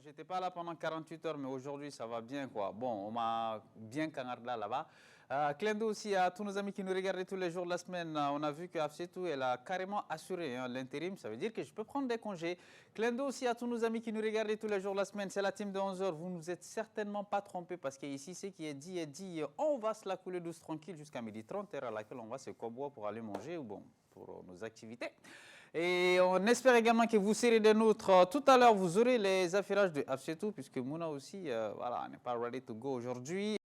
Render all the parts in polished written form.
j'étais pas là pendant 48 heures, mais aujourd'hui, ça va bien, quoi. Bon, on m'a bien canardé là-bas. Clin d'œil aussi à tous nos amis qui nous regardent tous les jours de la semaine. On a vu que Afsetou, elle a carrément assuré l'intérim. Ça veut dire que je peux prendre des congés. Clin d'œil aussi à tous nos amis qui nous regardent tous les jours de la semaine. C'est la team de 11 heures. Vous ne vous êtes certainement pas trompés parce qu'ici, ce qui est dit. On va se la couler douce tranquille jusqu'à 12h30, heure à laquelle on va se coboire pour aller manger ou bon, pour nos activités. Et on espère également que vous serez des nôtres. Tout à l'heure, vous aurez les affairages de Afsetou, puisque Mouna aussi, voilà, n'est pas ready to go aujourd'hui.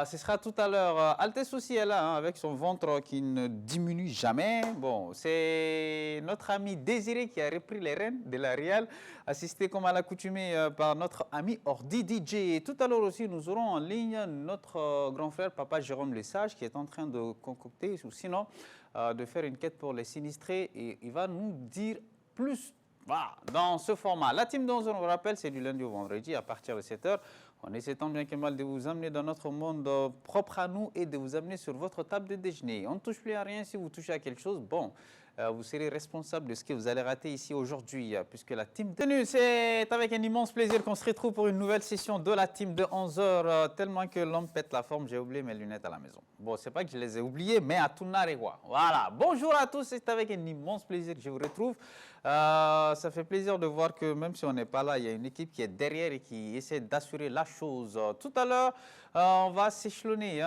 Ce sera tout à l'heure. Altesse aussi est là, avec son ventre qui ne diminue jamais. Bon, c'est notre ami Désiré qui a repris les rênes de la Real, assisté comme à l'accoutumée par notre ami Ordi DJ. Et tout à l'heure aussi, nous aurons en ligne notre grand frère, Papa Jérôme Lesage, qui est en train de concocter, ou sinon de faire une quête pour les sinistrés. Et il va nous dire plus. Voilà, dans ce format. La team d'11h, on vous rappelle, c'est du lundi au vendredi à partir de 7h. On essaie tant bien que mal de vous amener dans notre monde propre à nous et de vous amener sur votre table de déjeuner. On ne touche plus à rien. Si vous touchez à quelque chose, bon, vous serez responsable de ce que vous allez rater ici aujourd'hui, puisque la team de... C'est avec un immense plaisir qu'on se retrouve pour une nouvelle session de la team de 11h, tellement que l'homme pète la forme, j'ai oublié mes lunettes à la maison. Bon, c'est pas que je les ai oubliées, mais à tout n'arrive. Voilà, bonjour à tous, c'est avec un immense plaisir que je vous retrouve. Ça fait plaisir de voir que même si on n'est pas là, il y a une équipe qui est derrière et qui essaie d'assurer la chose. Tout à l'heure, on va s'échelonner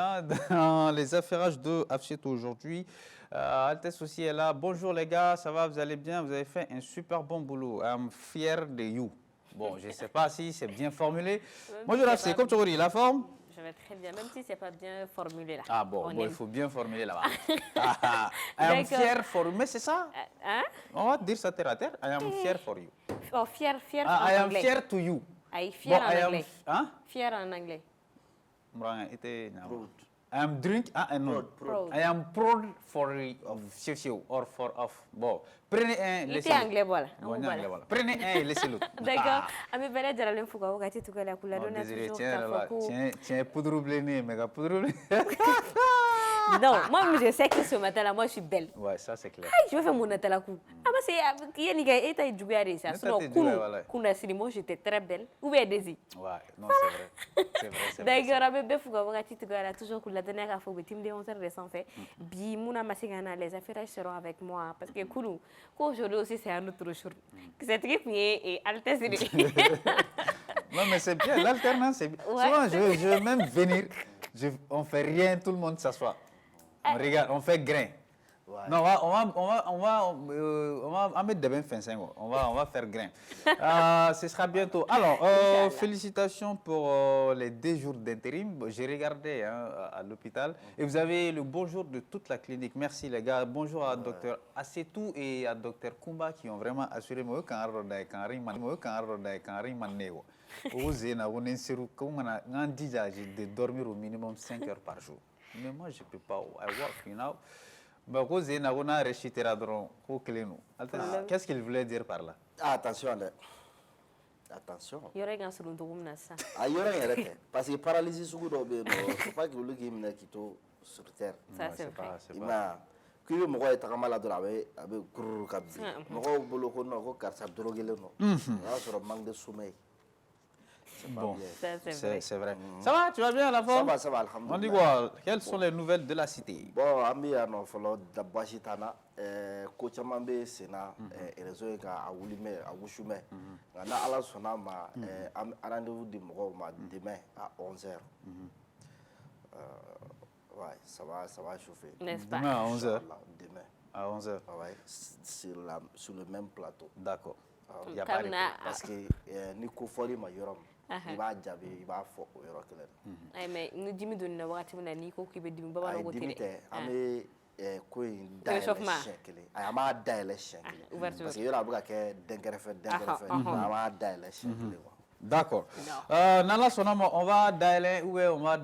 dans les affairages de Afsetou aujourd'hui. Altesse aussi est là. Bonjour les gars, ça va, vous allez bien? Vous avez fait un super bon boulot. I'm fier de you. Bon, je ne sais pas si c'est bien formulé. Bonjour Afsé, comme tu dis, la forme? Je vais très bien, même si ce n'est pas bien formulé là. Ah bon, il faut bien formuler là-bas. I am fier for you, mais c'est ça? Hein? On va dire ça terre à terre. I am fier for you. Oh, fier en I am anglais. fier to you. Fier en anglais. Hein? Fier en anglais. I am drink, non. Proud. I am proud for you or for off. Bon, prenez un, laissez l'autre. Anglais, voilà. Bon, anglais, voilà. Prenez un et laissez l'autre. D'accord. Ami bela jaralen fuka wakati tukala kula dona Désolé, toujours tiens, poudre blénée, méga poudre blénée. Non, moi je sais que ce matin-là, moi je suis belle. Ouais, ça c'est clair. Je vais faire mon atala coup. Ah bah c'est y a niga et t'as joué à ça. Sinon kuna sinimo j'étais très belle. Ou bien Daisy. Ouais, non c'est vrai. C'est vrai. D'accord, ami be fuka wakati tukala toujours kula dona ka fo team de 11h récent fait. Bi muna masigana les affaires seront avec moi parce que kulu aujourd'hui aussi c'est un autre jour. Cette équipe est Altesse. Non mais c'est bien, l'alternance c'est bien. Souvent je veux même venir, on fait rien, tout le monde s'assoit. On regarde, on fait grain. Ouais. Non, on va mettre des bains fins, on va faire grain. Ce sera bientôt. Alors, félicitations pour les 2 jours d'intérim. J'ai regardé à l'hôpital et vous avez le bonjour de toute la clinique. Merci les gars. Bonjour à Dr Assetou et à Dr Kumba qui ont vraiment assuré moi quand de dormir au minimum 5 heures par jour. Mais moi, je ne peux pas. I work, you know. Qu'est-ce qu'il voulait dire par là? Attention, attention. Il y aurait un second tour ça. Ah, il y aurait parce que paralysie sous le dos, faut pas que le game qui sur terre. Ça c'est vrai. Il me voit être malade avec gros cabzi. Moi, boulot qu'on a car ça drogue le nom. Sur un manque de sommeil. Bon, c'est vrai. Ça va, tu vas bien à la forme? Ça va, alhamdoulilah. On dit quoi? Quelles sont les nouvelles de la cité? Bon, ami a non follow da bashitana coach ambe sena réseau ka awulime awushume. Na ala sona ma rendez-vous de ma demain à 11h. Ouais, ça va chauffer. Demain à 11h. Demain à 11h. Ouais, sur le même plateau. D'accord. Il y a pas de parce que ni ko fori ma yorom. Il va jabe, il va fo o yoro kelen. Mais nous dimi don na wakati na ni ko ki be dimi baba ko télé. Ame ko in daile ama daile shenkele. Parce que yoro abuka ke dengerefe ama daile shenkele. D'accord. Nala sonama on va daile ou on va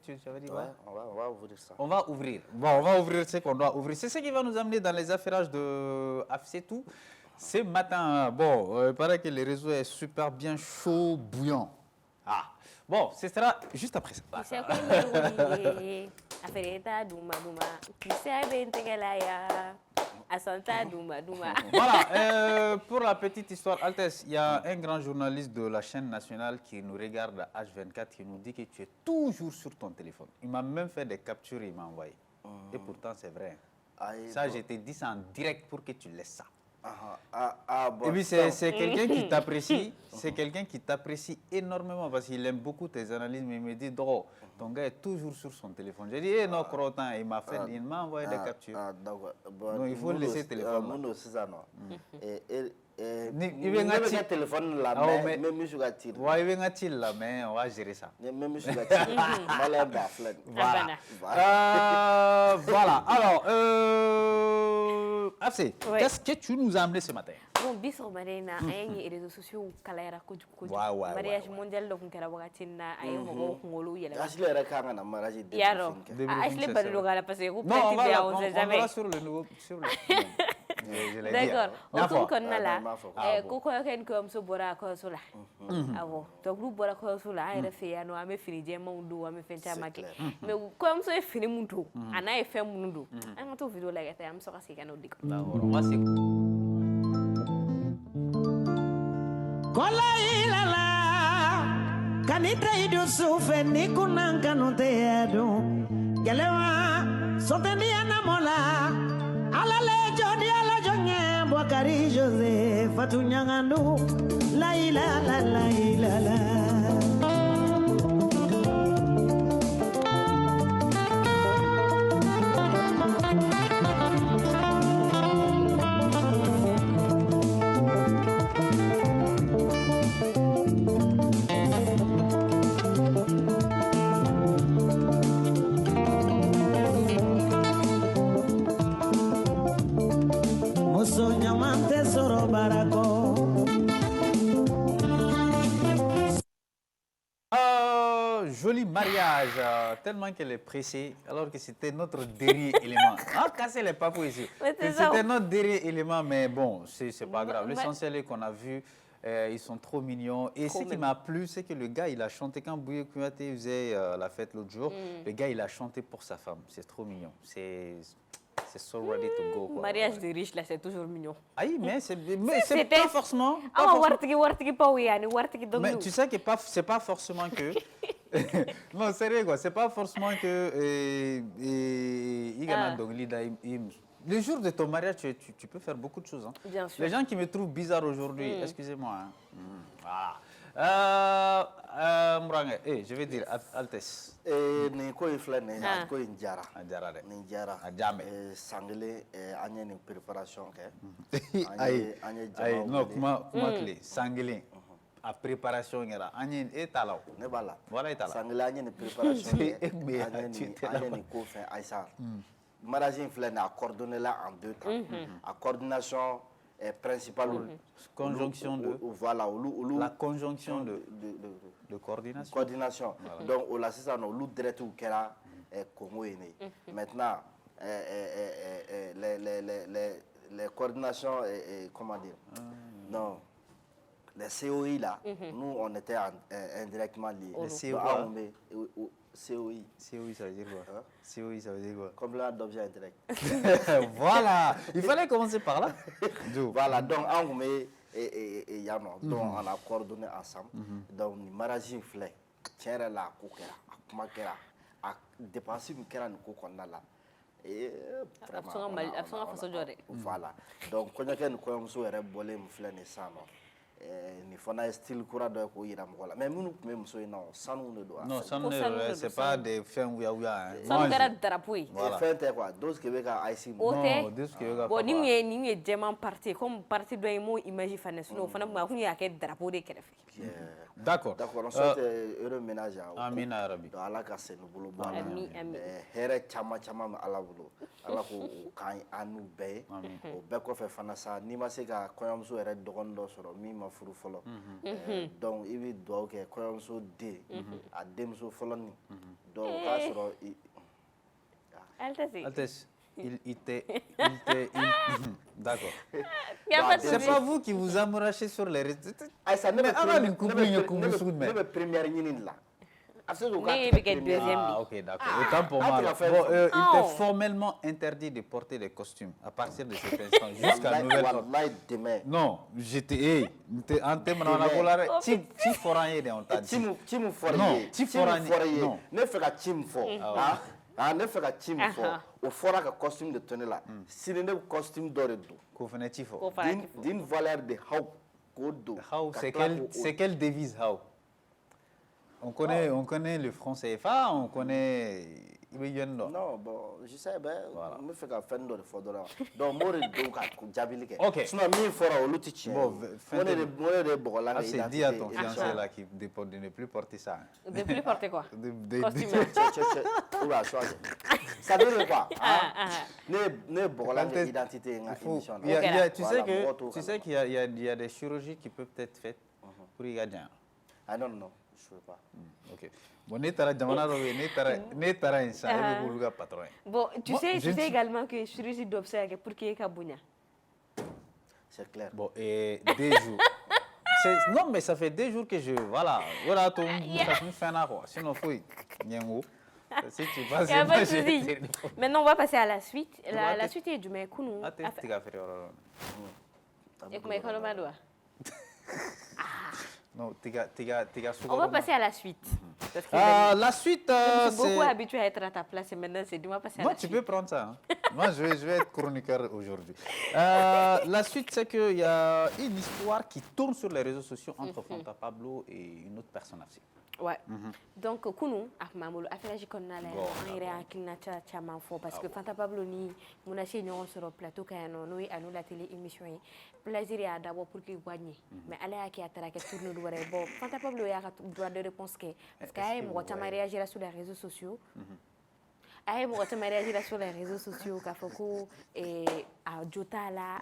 tu avais dit quoi? On va ouvrir ça. On va ouvrir. Bon, on va ouvrir ce qu'on doit ouvrir. C'est ce qui va nous amener dans les affairages de Afsetou. Ce matin, bon, il paraît que le réseau est super bien chaud, bouillant. Ah, bon, ce sera juste après ça. Asanta Douma, Douma. Voilà, pour la petite histoire, Altesse, il y a un grand journaliste de la chaîne nationale qui nous regarde à H24 qui nous dit que tu es toujours sur ton téléphone. Il m'a même fait des captures, il m'a envoyé. Et pourtant, c'est vrai. Ça, je t'ai dit ça en direct pour que tu laisses ça. Bon, et puis, c'est quelqu'un qui t'apprécie. C'est quelqu'un qui t'apprécie énormément parce qu'il aime beaucoup tes analyses. Mais il me dit, ton gars est toujours sur son téléphone. J'ai dit, non, Crotan, il m'a envoyé des captures. Bon, donc, il faut laisser le téléphone. C'est ça, non. Il veut un téléphone là, mais même sur la tire. Oui, il veut un tire là, mais on va gérer ça. Même sur la tire. Voilà. Alors, Afsé, qu'est-ce que tu nous as amené ce matin? Bon, bisous, Marina. Il y a des réseaux sociaux qui ont mariage mondial, donc on a wakatina, aïe, mongolo, y'a la. Ashley Rakanga na mariage de. Yaro. Ashley Baluga, parce que vous non, on sait va jamais. sur le nouveau. D'accord. Autant qu'on a là, Coco Coco comme ce bora cosula. Avo. Donc, vous bora cosula, il a fait un homme fini, Diamondou, un fait un maquet. Mais comme ça, fini Mundo, un a fait Mundo. Un autre vidéo like I'm so sick and odic. Kola ilala kanita idu sufe ni kunanga no teado gelewa sotendi anamola alale jodi ala jonye Bwakari Joseph fatunyangandu la ilala la ilala. Joli mariage, tellement qu'elle est pressée, alors que c'était notre dernier élément. Ah, casser les papous ici. C'était notre dernier élément, mais bon, c'est pas grave. L'essentiel est qu'on a vu, ils sont trop mignons. Et ce qui m'a plu, c'est que le gars, il a chanté, quand Bouye Kouyaté faisait la fête l'autre jour, le gars, il a chanté pour sa femme. C'est trop mignon. C'est so ready to go. Quoi. Mariage de riches, là, c'est toujours mignon. Aïe, mais c'est pas forcément... Mais tu sais que c'est pas forcément que... non, sérieux quoi, c'est pas forcément que... Le jour de ton mariage, tu peux faire beaucoup de choses. Hein. Bien sûr. Les gens qui me trouvent bizarre aujourd'hui, excusez-moi. Hein. Voilà. Mourangue, je vais dire Altesse. Niko ifla ne ko injara. Injara de. Ninjara. Adjame. Sangele anye ni préparation ke. Aïe. Non, comment clé sangele. A préparation ngera anye etalaw. Ne bala. Voilà etalaw. Sangele anye ni préparation ke. Anye ni ko fait Aïssa. Mariage infla na coordonné là en deux temps. À coordination principale. Conjonction de... Voilà, la conjonction de coordination. Coordination. Voilà. Donc, au ça, nous avons direct ou kera Congo. Maintenant, les coordinations, comment dire, non, les COI là, nous, on était indirectement liés. Les COI. COI, ça veut dire quoi? COI, ça veut dire quoi? Complément d'objet indirect. Voilà, il fallait commencer par là. Voilà, donc, et Yano, donc on a coordonné ensemble. Donc, le mariage flé, tiens là, coquera, akumakera, à dépenser une kera, nous coquona là. Et voilà. Donc, quand on a une commune, on a bolé, on flé, on ça, ni fana style kura dɔ ko yira mɔgɔ la mais minnu tun bɛ muso in na sanu de don. Non, sanu c'est pas des fɛn wuya. Sanu kɛra drapeau ye. Fɛn tɛ quoi dose que bɛ ka AIC. O tɛ bon ni mun ye jɛman parti comme parti dɔ ye m'o image fana sinon o fana a kun y'a kɛ drapeau de kɛrɛfɛ. D'accord. D'accord, on souhaite heureux ménage à Amina Arabi. Donc ala ka se nu bolo bɔ ala. Ami. Hɛrɛ caman caman bɛ ala bolo. Ala ko kan an n'u bɛɛ ye. O bɛɛ kɔfɛ fana sa n'i ma se ka kɔɲɔmuso yɛrɛ dɔgɔnin dɔ sɔrɔ min ma furu fɔlɔ. Donc i bɛ dugawu kɛ kɔɲɔmuso den a denmuso fɔlɔ nin. Donc o k'a sɔrɔ Altesse. D'accord. C'est pas vous qui vous amourachez sur les réseaux. Aïssa, ne bɛ première ɲini la. Mais il y a deuxième. Ah, ok, d'accord. Autant pour Ah, moi. tu l'as alors. fait. Bon, il Oh. t'est formellement interdit de porter des costumes à partir de cet instant jusqu'à nouvelle ordre. Wallahi demain. Non, j'étais. Hey, en termes de la tu foragne de on t'a dit. Timu foraye. Non, ti foraye, non. Ne fera tim fo. Ah, ne fera tim fo. Au fora ka costume de tenue là. Si ne costume d'or do. Qu'on fait tifo. D'une valeur de how kodo. How, c'est quelle devise how? On connaît le franc CFA, on connaît. Non, bon, je sais, ben, je me fais qu'à faire de fondora. Donc, moi, je suis Ok. Sinon, il faut l'outil tien. Bon, Moi, c'est dit à ton fiancé là qui de ne plus porter ça. De plus porter quoi? Costume. Ça veut dire quoi? Ne bourgola l'identité. Tu sais qu'il y a des chirurgies qui peuvent être faites pour y gagner. Ah non, non, je ne veux pas. Ok. Bon, patron. Bon, tu sais également que chirurgie d'obsèque pour qui est Kabounia. C'est clair. Bon, et 2 jours. Non, mais ça fait 2 jours que je. Voilà. Voilà, tout ça me fait un quoi. Sinon, fouille. Si tu passes, maintenant, on va passer à la suite. La suite est du Mekounou. Non, on va passer à la suite. La suite, je suis beaucoup habitué à être à ta place et maintenant, c'est du moins passer à la suite. Non, tu peux prendre ça. Hein. Moi, je vais être chroniqueur aujourd'hui. La suite, c'est qu'il y a une histoire qui tourne sur les réseaux sociaux entre Fanta Pablo et une autre personne aussi. Ouais. Donc, Kounou, Ahmamoulou, affaire j'ai connu là, on irait à Kinnacha Chamanfo parce que Fanta Pablo ni mon acheté nous sur le plateau quand nous à nous la télé émission plaisir à d'abord pour qu'il gagne mais allez à qui a traqué tourne le vrai bon Fanta Pablo a droit de réponse que parce qu'aille moi tu m'as réagi sur les réseaux sociaux aille moi tu m'as réagi sur les réseaux sociaux qu'a fait ko et à Jota là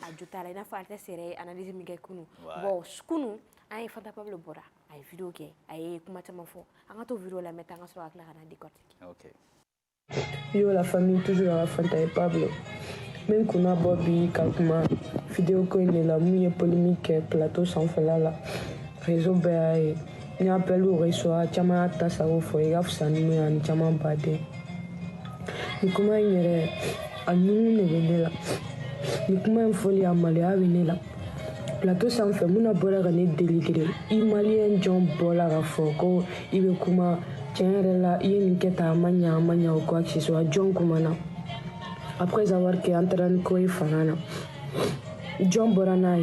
il a fallu serrer analyse Miguel Kounou bon Kounou aille Fanta Pablo bora ay vidéo ke ay kuma tama fo anga to vidéo la mettre en sur la na décortiquer. OK. Yo la famille toujours à Fanta et Pablo. Même qu'on a Bobby Kalkuma vidéo ko il la mouille polémique plateau sans faire là réseau bay ni appel au réseau chama ta sa au fo ya fsani mo ya chama bade. Ni kuma yere anu ne venela. Ni kuma folie amalia venela. Plateau sans fait mon abord gagner déligré. Imalien John Bola Rafoko, il veut kuma tiens là, il y a une quête à mania ou quoi que ce soit. John Kumana. Après avoir qu'est en train de courir fanana. John Borana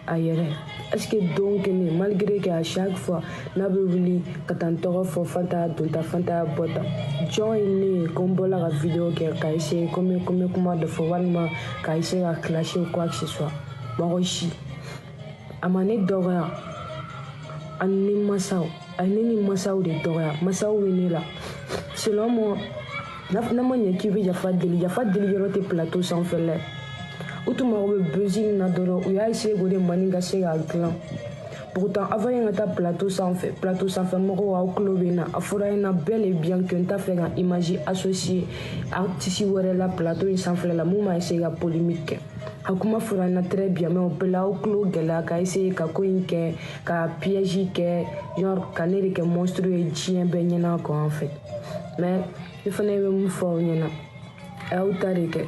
ailleurs. Est-ce que donc malgré qu'à chaque fois n'a pas voulu qu'attendre for Fanta dont Fanta bota. John est né comme Bola la vidéo qui a essayé comme de forwarma qui a essayé à clasher ou quoi que ce soit. Baroshi. Amane dɔgɔya ani masaw ani ni masaw de dɔgɔya masaw wele la selon moi n'a ma ɲɛ k'i bɛ yafa deli yɔrɔ tɛ plateau sanfɛ lɛ u tun mago bɛ buzz na dɔrɔn u y'a essayé k'o de mani ka se k'a dilan pourtant avant ye ka taa plateau sanfɛ mɔgɔw aw tulo bɛ na a fɔra ɲɛna bel et bien que n t'a fɛ ka image associé artiste wɛrɛ la plateau in sanfɛ la mun ma essayé ka polémique kɛ a kuma fɔra na très bien mais o bɛɛ la aw tulo gɛlɛya ka essayer ka ko in kɛ ka piège kɛ genre ka ne de kɛ monstre ye diɲɛ bɛɛ ɲɛna kɔ en fait mais ne fana bɛ mun fɔ aw ɲɛna a y'aw ta de kɛ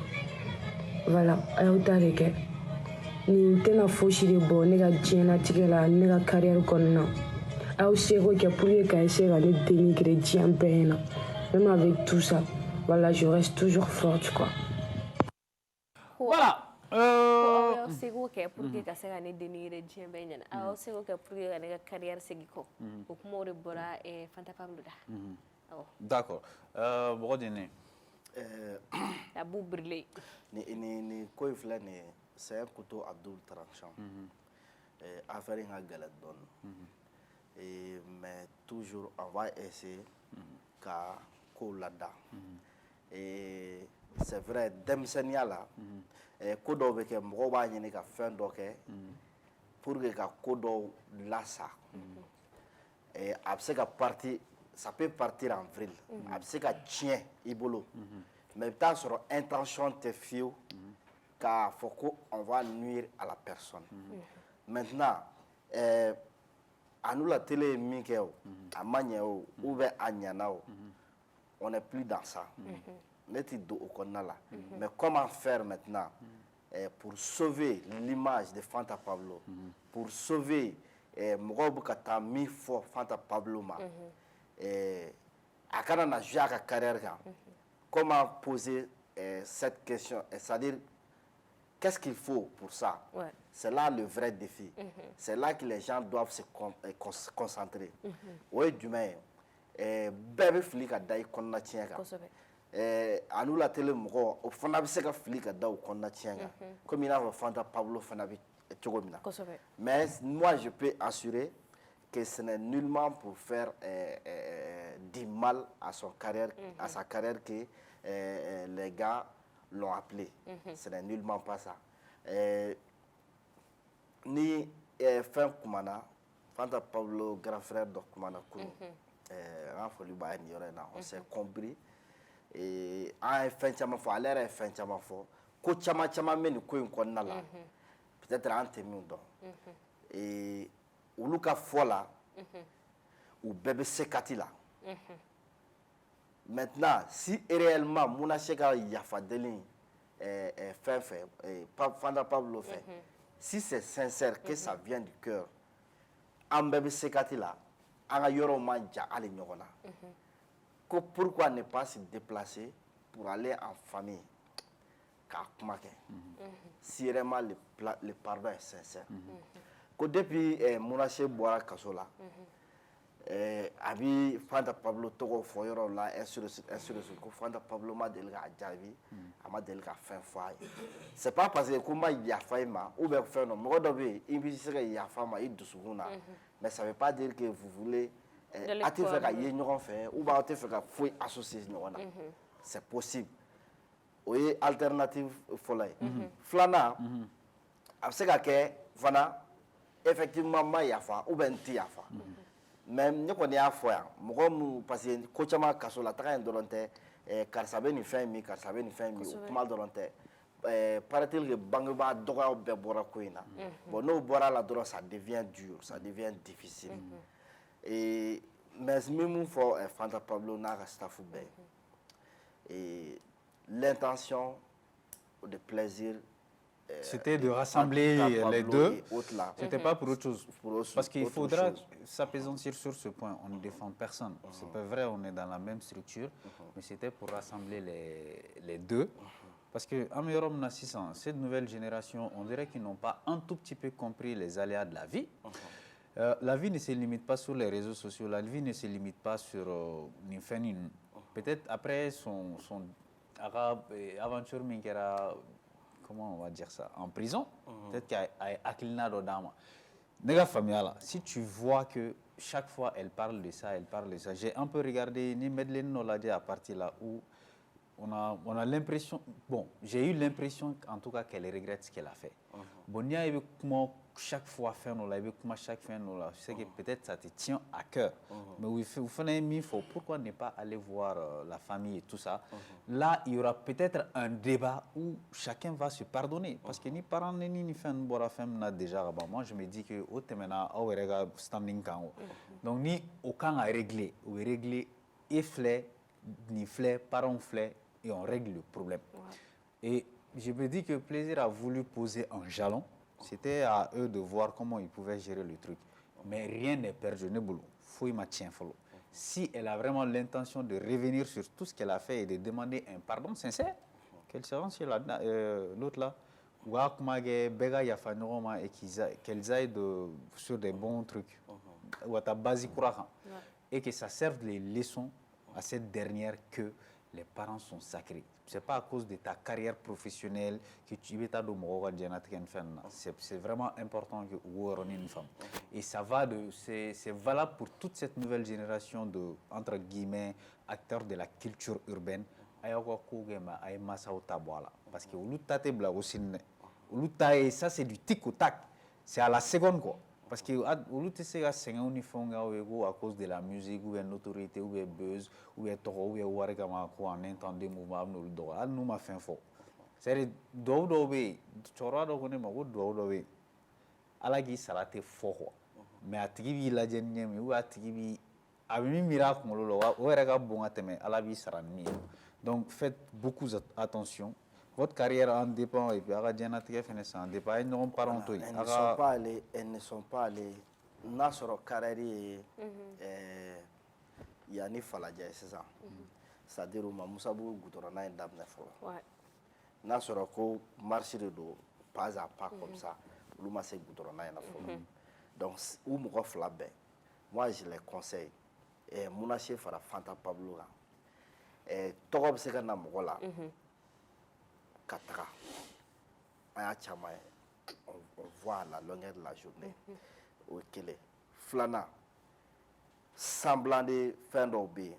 voilà a y'aw ta de kɛ nin tɛna fosi de bɔ ne ka diɲɛlatigɛ la ne ka carrière kɔnɔna a y'aw seko kɛ pour que ka essayer ka ne dénigrer diɲɛ bɛɛ ɲɛna même avec tout ça voilà je reste toujours forte quoi. Voilà. C'est quoi pour que ça soit né dénigrer Dieu ben alors c'est quoi pour que la carrière segiko au comment de bora et Fanta Pablo da d'accord Brodine la boue brûlée ni quoi il fait c'est un couteau à double tranchant affaire in a galette donne mais toujours on va essayer qu'à colada et c'est vrai demsenia là ko dɔw bɛ kɛ mɔgɔw b'a ɲini ka fɛn dɔ kɛ pour que ka ko dɔw lasa a bɛ se ka partir ça peut partir en vrille a bɛ se ka tiɲɛ i bolo mais i bɛ taa sɔrɔ intention tɛ fiyewu k'a fɔ ko on va nuire à la personne maintenant à nous la télé Mikeo, à Magneo, ou bien à Nyanao, on n'est plus dans ça. Mais comment faire maintenant pour sauver l'image de Fanta Pablo, pour sauver Morob Kata Mifo Fanta Pablo ma, à Kanana Jacques carrière. Comment poser cette question, c'est-à-dire qu'est-ce qu'il faut pour ça? C'est là le vrai défi. C'est là que les gens doivent se concentrer. Oui, du moins, bébé flic a d'ailleurs qu'on a tient. À nous la télé, au fond, on a vu que flic a d'ailleurs qu'on a tient. Comme il a fait Pablo Fanabi. Mais moi, je peux assurer que ce n'est nullement pour faire du mal à son carrière, à sa carrière que les gars l'ont appelé. Ce n'est nullement pas ça. Ni fin Koumana, Fanta Pablo, grand frère de Koumana Koumou, on s'est compris. Et en fin de fois, à l'air fin de fois, Kochama meni Kouin Konala, peut-être un témoin. Et Uluka Fola, ou bébé Sekatila. Maintenant, si réellement Mounacheka Yafadelin fait, Fanta Pablo fait, si c'est sincère que ça vient du cœur, en bébé Sekatila, en ayoro manja ali nyogona. Pourquoi ne pas se déplacer pour aller en famille? Si vraiment le pardon est sincère. Depuis Monache Boara Kasola, Abi Fanta Pablo Togo Foyoro là, ainsi de suite, Fanta Pablo m'a délégué à Djavi, m'a délégué à fin foyer. C'est pas parce que comme il y a faima, ou bien faire non, moi d'abord, il y a fama, il doucement, mais ça veut pas dire que vous voulez faire qu'à y faire, ou bien faire qu'à fouiller associer c'est possible. Oui, alternative folie. Flana, c'est que Fana, effectivement, ma yafa, ou bien ti yafa. Même nous connaissons à fois, moi parce que coachama kasola train de l'onté, car ça veut ni faire mi, car ça veut ni faire mi, ou mal de l'onté. Paraît-il que Bangba doit bébora koina. Bon, nous bora la drogue, ça devient dur, ça devient difficile. Et mais même faut Fanta Pablo n'a resta foubé. Et l'intention de plaisir. C'était de rassembler les deux. C'était pas pour autre chose. Parce qu'il faudra s'apaisantir sur ce point. On ne défend personne. C'est pas vrai, on est dans la même structure. Mais c'était pour rassembler les deux. Parce que Amérom Nassissan, cette nouvelle génération, on dirait qu'ils n'ont pas un tout petit peu compris les aléas de la vie. La vie ne se limite pas sur les réseaux sociaux. La vie ne se limite pas sur Ninfenin. Peut-être après son aventure Minkera. Comment on va dire ça, en prison, peut-être qu'il y a Akilina Dodama. Si tu vois que chaque fois elle parle de ça, j'ai un peu regardé ni Medlene Noladi à partir là où on a l'impression, bon, j'ai eu l'impression en tout cas qu'elle regrette ce qu'elle a fait. Bon, il y a eu comment chaque fois faire nous là, comment chaque fois nous là, je sais que peut-être ça te tient à cœur, mais vous faites un faut pourquoi ne pas aller voir la famille et tout ça. Là, il y aura peut-être un débat où chacun va se pardonner, parce que ni parents ni fin bora femme n'a déjà. Moi, je me dis que au temena au rega standing quand, donc ni aucun à régler, ou régler efflet ni flé, parents flé, et on règle le problème. Et je me dis que Plaisir a voulu poser un jalon. C'était à eux de voir comment ils pouvaient gérer le truc. Mais rien n'est perdu. Si elle a vraiment l'intention de revenir sur tout ce qu'elle a fait et de demander un pardon sincère, qu'elle se rende chez l'autre là, et qu'elles aillent sur des bons trucs, et que ça serve les leçons à cette dernière que les parents sont sacrés. Ce n'est pas à cause de ta carrière professionnelle que tu es c'est vraiment important que vous ayez une femme. Et ça va c'est valable pour toute cette nouvelle génération de, entre guillemets, acteurs de la culture urbaine. Parce que ça c'est du tic au tac. C'est à la seconde quoi. Parce que à cause de la musique, ou une autorité, ou un buzz, ou un toro, ou un wargama, ou un entendé mouvement, nous m'a fait fort. C'est-à-dire, dodo be, chora do kone ma dodo be, alagi salate fort. mais a tigi b'i lajɛ ni ɲɛ min ou a tigi bi a bɛ min miiri a kunkolo la o yɛrɛ ka bon ka tɛmɛ Ala b'i sara ni min ye donc faites beaucoup attention votre carrière en dépend et puis a ka diɲɛnatigɛ fɛnɛ ça en dépend a ye ɲɔgɔn parent to yen elles ne sont pas allées n'a sɔrɔ carrière ye yanni falajɛ ye sisan c'est-à-dire u ma Musabugu goudronnan in daminɛ fɔlɔ n'a sɔrɔ ko marche de don pas à pas comme ça olu ma se goudronnan in na fɔlɔ donc u mɔgɔ fila bɛɛ moi je les conseille Mounaché fara Fanta Pablo kan tɔgɔ bɛ se ka na mɔgɔ la ka taga an y'a caman ye on voit à la longueur de la journée o ye kelen filanan semblant de fɛn dɔw bɛ yen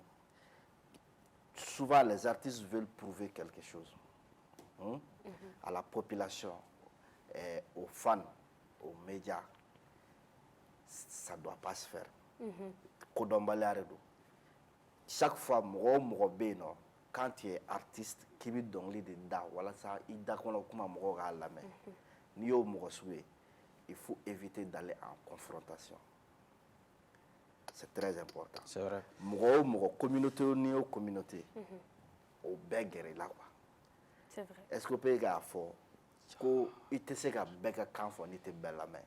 souvent les artistes veulent prouver quelque chose à la population aux fans aux médias ça doit pas se faire kodɔnbaliya de don chaque fois mɔgɔ o mɔgɔ bɛ yen nɔ quand tu es artiste k'i bɛ dɔnkili de da walasa i dakɔnɔ kuma mɔgɔw k'a lamɛn n'i y'o mɔgɔ sugu ye il faut éviter d'aller en confrontation c'est très important c'est vrai mɔgɔ o mɔgɔ communauté o ni o communauté o bɛɛ gɛrɛ i la quoi c'est vrai est-ce que o peut k'a fɔ ko i tɛ se ka bɛɛ ka kan fɔ n'i tɛ bɛɛ lamɛn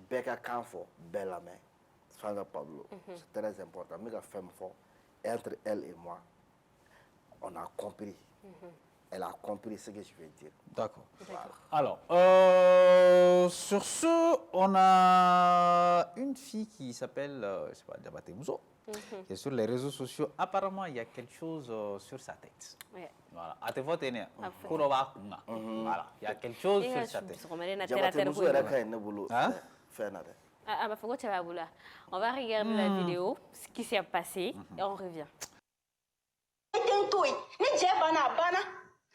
bɛɛ ka kan fɔ bɛɛ lamɛn Fanta Pablo c'est très important n bɛ ka fɛn min fɔ entre elle et moi on a compris elle a compris ce que je veux dire d'accord alors sur ce on a une fille qui s'appelle je sais pas Diabaté Mousso qui est sur les réseaux sociaux apparemment il y a quelque chose sur sa tête voilà a tɛ fɔ ten dɛ ko dɔ b'a kun na voilà il y a quelque chose sur sa tête Diabaté Mousso yɛrɛ ka ɲi ne bolo fɛn na dɛ ah bah faut que tu vas là on va regarder la vidéo ce qui s'est passé et on revient ni jɛ banna a banna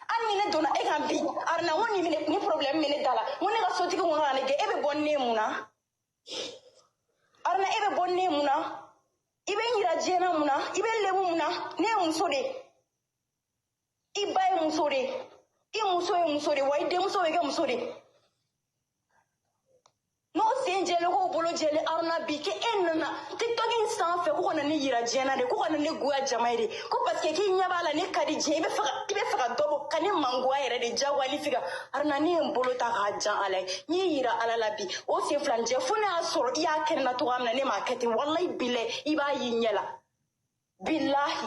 hali ni ne donna e kan bi arina n ko ni problème min ne da la n ko ne ka sotigi mun ka ne gɛn e bɛ bɔ ne mun na arina e bɛ bɔ ne mun na i bɛ n yira diɲɛ na mun na i bɛ n lebu mun na ne ye muso de i ba ye muso de i muso ye muso de wa i denmuso bɛ kɛ muso de n'o sen jɛlen k'o bolo jɛlen aruna bi k'e nana tiktok in sanfɛ ko kana ne yira diɲɛ na de ko kana ne goya jama ye de ko parce que k'i ɲɛ b'a la ne ka di diɲɛ i bɛ fɛ ka dɔ bɔ ka ne mangoya yɛrɛ de jagoya fɛ ka aruna ne ye n bolo ta k'a jan ala ye n ye yira ala la bi o sen filanin fo ne y'a sɔrɔ i y'a kɛ ne na cogoya min na ne m'a kɛ ten walayi bilayi i b'a y'i ɲɛ la bilahi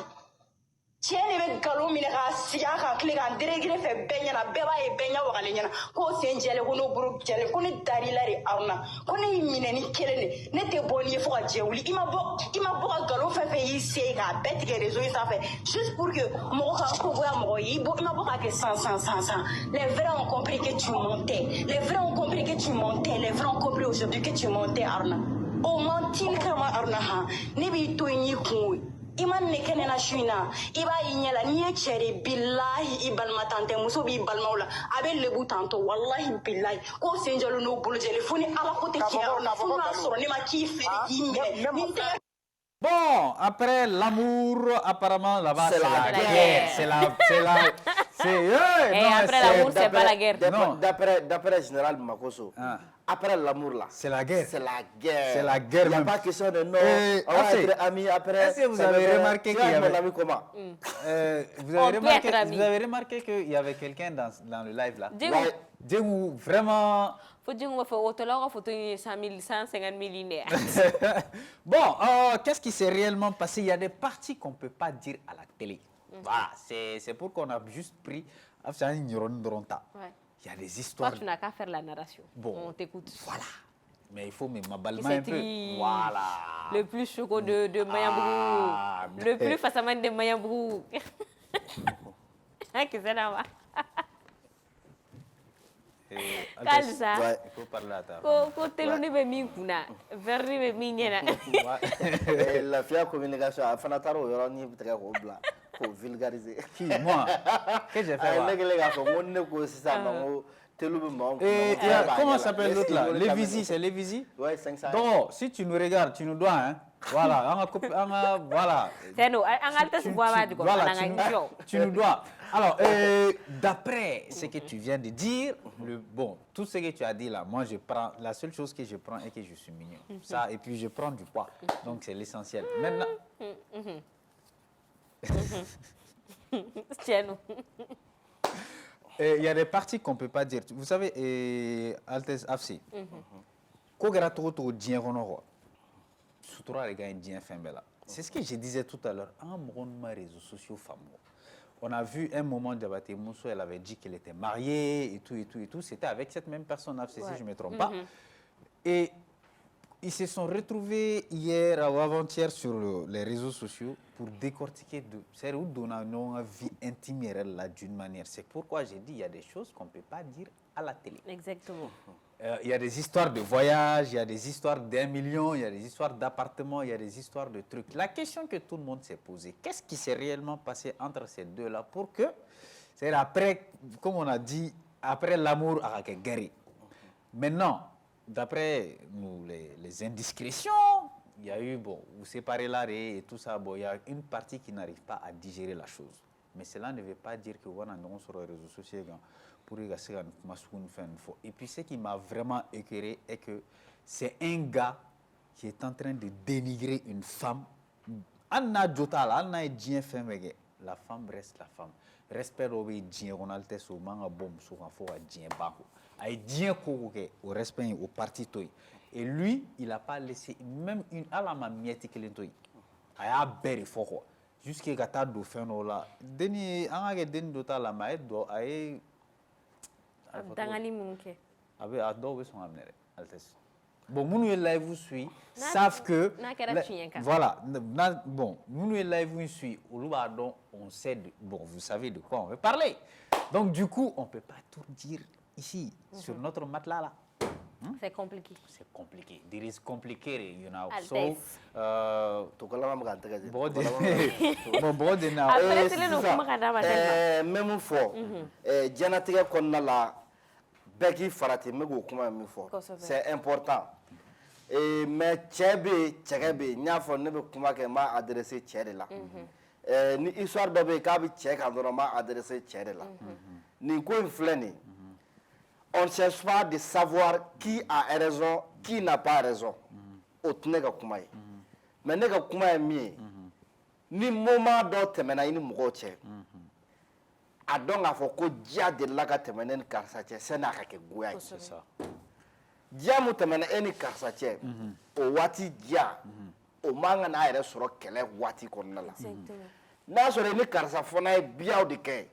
cɛ de bɛ nkalon minɛ k'a sigi a kan tile kan deregere fɛ bɛɛ ɲɛna bɛɛ b'a ye bɛɛ ɲɛ wagalen ɲɛna k'o sen jɛlen ko n'o bolo jɛlen ko ne dar'i la de aruna ko ne y'i minɛ ni kelen de ne tɛ bɔ n'i ye fo ka jɛ wuli i ma bɔ ka nkalon fɛn fɛn y'i se k'a bɛɛ tigɛ réseau in sanfɛ juste pour que mɔgɔ ka kogoya mɔgɔ ye i ma bɔ k'a kɛ san les vrais ont compris que tu mentais les vrais ont compris que tu mentais les vrais ont compris aujourd'hui que tu mentais aruna o mantini kama aruna ha ne b'i to yen n'i kun i ma ne kɛnɛ na su in na i b'a y'i ɲɛ la n'i ye cɛ de bilahi i balima tan tɛ muso b'i balimaw la a bɛ lebu tantɔ walahi bilahi k'o sen jɛlen n'o bolo jɛlen fo ni ala ko tɛ tiɲɛ na fo n'a sɔrɔ ne ma k'i fɛ k'i minɛ ni tɛ. Bon, après l'amour, apparemment là-bas c'est la guerre. Après l'amour, c'est pas la guerre. D'après Général Makosso, après l'amour là, c'est la guerre. C'est la guerre. C'est la guerre. Il n'y a pas question de non. On va être amis après. Est-ce que vous avez remarqué qu'il y avait... comment vous avez remarqué qu'il y avait quelqu'un dans le live là. Djengou, vraiment... Faut dire qu'on va faire autant là, faut 150 000 millionnaires. Bon, qu'est-ce qui s'est réellement passé? Il y a des parties qu'on ne peut pas dire à la télé. Voilà, c'est pour qu'on a juste pris... Il y a des histoires... Toi, tu n'as qu'à faire la narration. Bon, on t'écoute. Voilà. Mais il faut m'abalmer un peu. Voilà. Le plus choco de Mayambrou. Le plus facilement de Mayambrou. Qu'est-ce que c'est là-bas? Kalsa. Il faut parler à ta ko teloni be min kuna verni be min ɲɛna lafiya communication a fana taara o yɔrɔ ni tigɛ k'o bila k'o vulgariser. Qui moi? Qu'est-ce que j'ai fait? Ne kɛlen k'a fɔ ko ne ko sisan nɔ ko telu bɛ maaw comment s'appelle l'autre là? Lévizi, c'est Lévizi? Ouais, 500. Donc, si tu nous regardes, tu nous dois, hein? Voilà, voilà. C'est nous, en Altesse, Voilà, tu nous dois. Alors, d'après ce que tu viens de dire, bon, tout ce que tu as dit là, moi je prends, la seule chose que je prends est que je suis mignon. Ça, et puis je prends du poids. Donc c'est l'essentiel. Maintenant. C'est nous. Il y a des parties qu'on ne peut pas dire. Vous savez, Altesse Afsi, c'est ce que je disais tout à l'heure. En réseaux sociaux, on a vu un moment de Diabaté Mousso, elle avait dit qu'elle était mariée et tout. C'était avec cette même personne, si je ne me trompe pas. Et ils se sont retrouvés hier ou avant-hier sur les réseaux sociaux pour décortiquer où donner une vie intime là d'une manière. C'est pourquoi j'ai dit qu'il y a des choses qu'on ne peut pas dire à la télé. Exactement. Il y a des histoires de voyage, il y a des histoires d'1 million, il y a des histoires d'appartements, il y a des histoires de trucs. La question que tout le monde s'est posée, qu'est-ce qui s'est réellement passé entre ces deux-là pour que, c'est après, comme on a dit, après l'amour a guéri. Maintenant, d'après les indiscrétions, il y a eu, bon, vous séparez l'arrêt et tout ça, bon, il y a une partie qui n'arrive pas à digérer la chose. Mais cela ne veut pas dire que voilà, nous sur les réseaux sociaux, pour y faire et puis ce qui m'a vraiment écœuré est que c'est un gars qui est en train de dénigrer une femme. La femme reste la femme. Respect au au respect au parti. Et lui, il n'a pas laissé même une alama miette que l'entoy. Il a berry fort. Jusqu'à gata do feno là. Deni anga den do ta la maet do ay Dangali munke. Abe ado son amener Altesse. Bon, nous live suit savent que voilà, bon, nous live suit on sait bon, vous savez de quoi on veut parler. Donc du coup, on peut pas tout dire ici sur notre matelas là. C'est compliqué. C'est compliqué. It is complicated, you know. Altesse. So, même fort. Dianatigɛ kɔnɔna la bɛɛ k'i farati n bɛ k'o kuma min fɔ. C'est important. Mais cɛ bɛ yen cɛkɛ bɛ yen n y'a fɔ ne bɛ kuma kɛ n b'a adressé cɛ de la. Ni histoire dɔ bɛ yen k'a bɛ cɛ kan dɔrɔn n b'a adressé cɛ de la. Nin ko in filɛ nin. On ne cherche pas de savoir qui a raison, qui n'a pas raison. O tɛ ne ka kuma ye. Mais ne ka kuma ye min ye, ni moment dɔ tɛmɛna i ni mɔgɔw cɛ, a dɔn k'a fɔ ko diya delila ka tɛmɛ ne ni karisa cɛ sani a ka kɛ goya ye. Diya mun tɛmɛna e ni karisa cɛ, o waati diya, o man kan n'a yɛrɛ sɔrɔ kɛlɛ waati kɔnɔna la. N'a sɔrɔ i ni karisa fana ye biyaw de kɛ,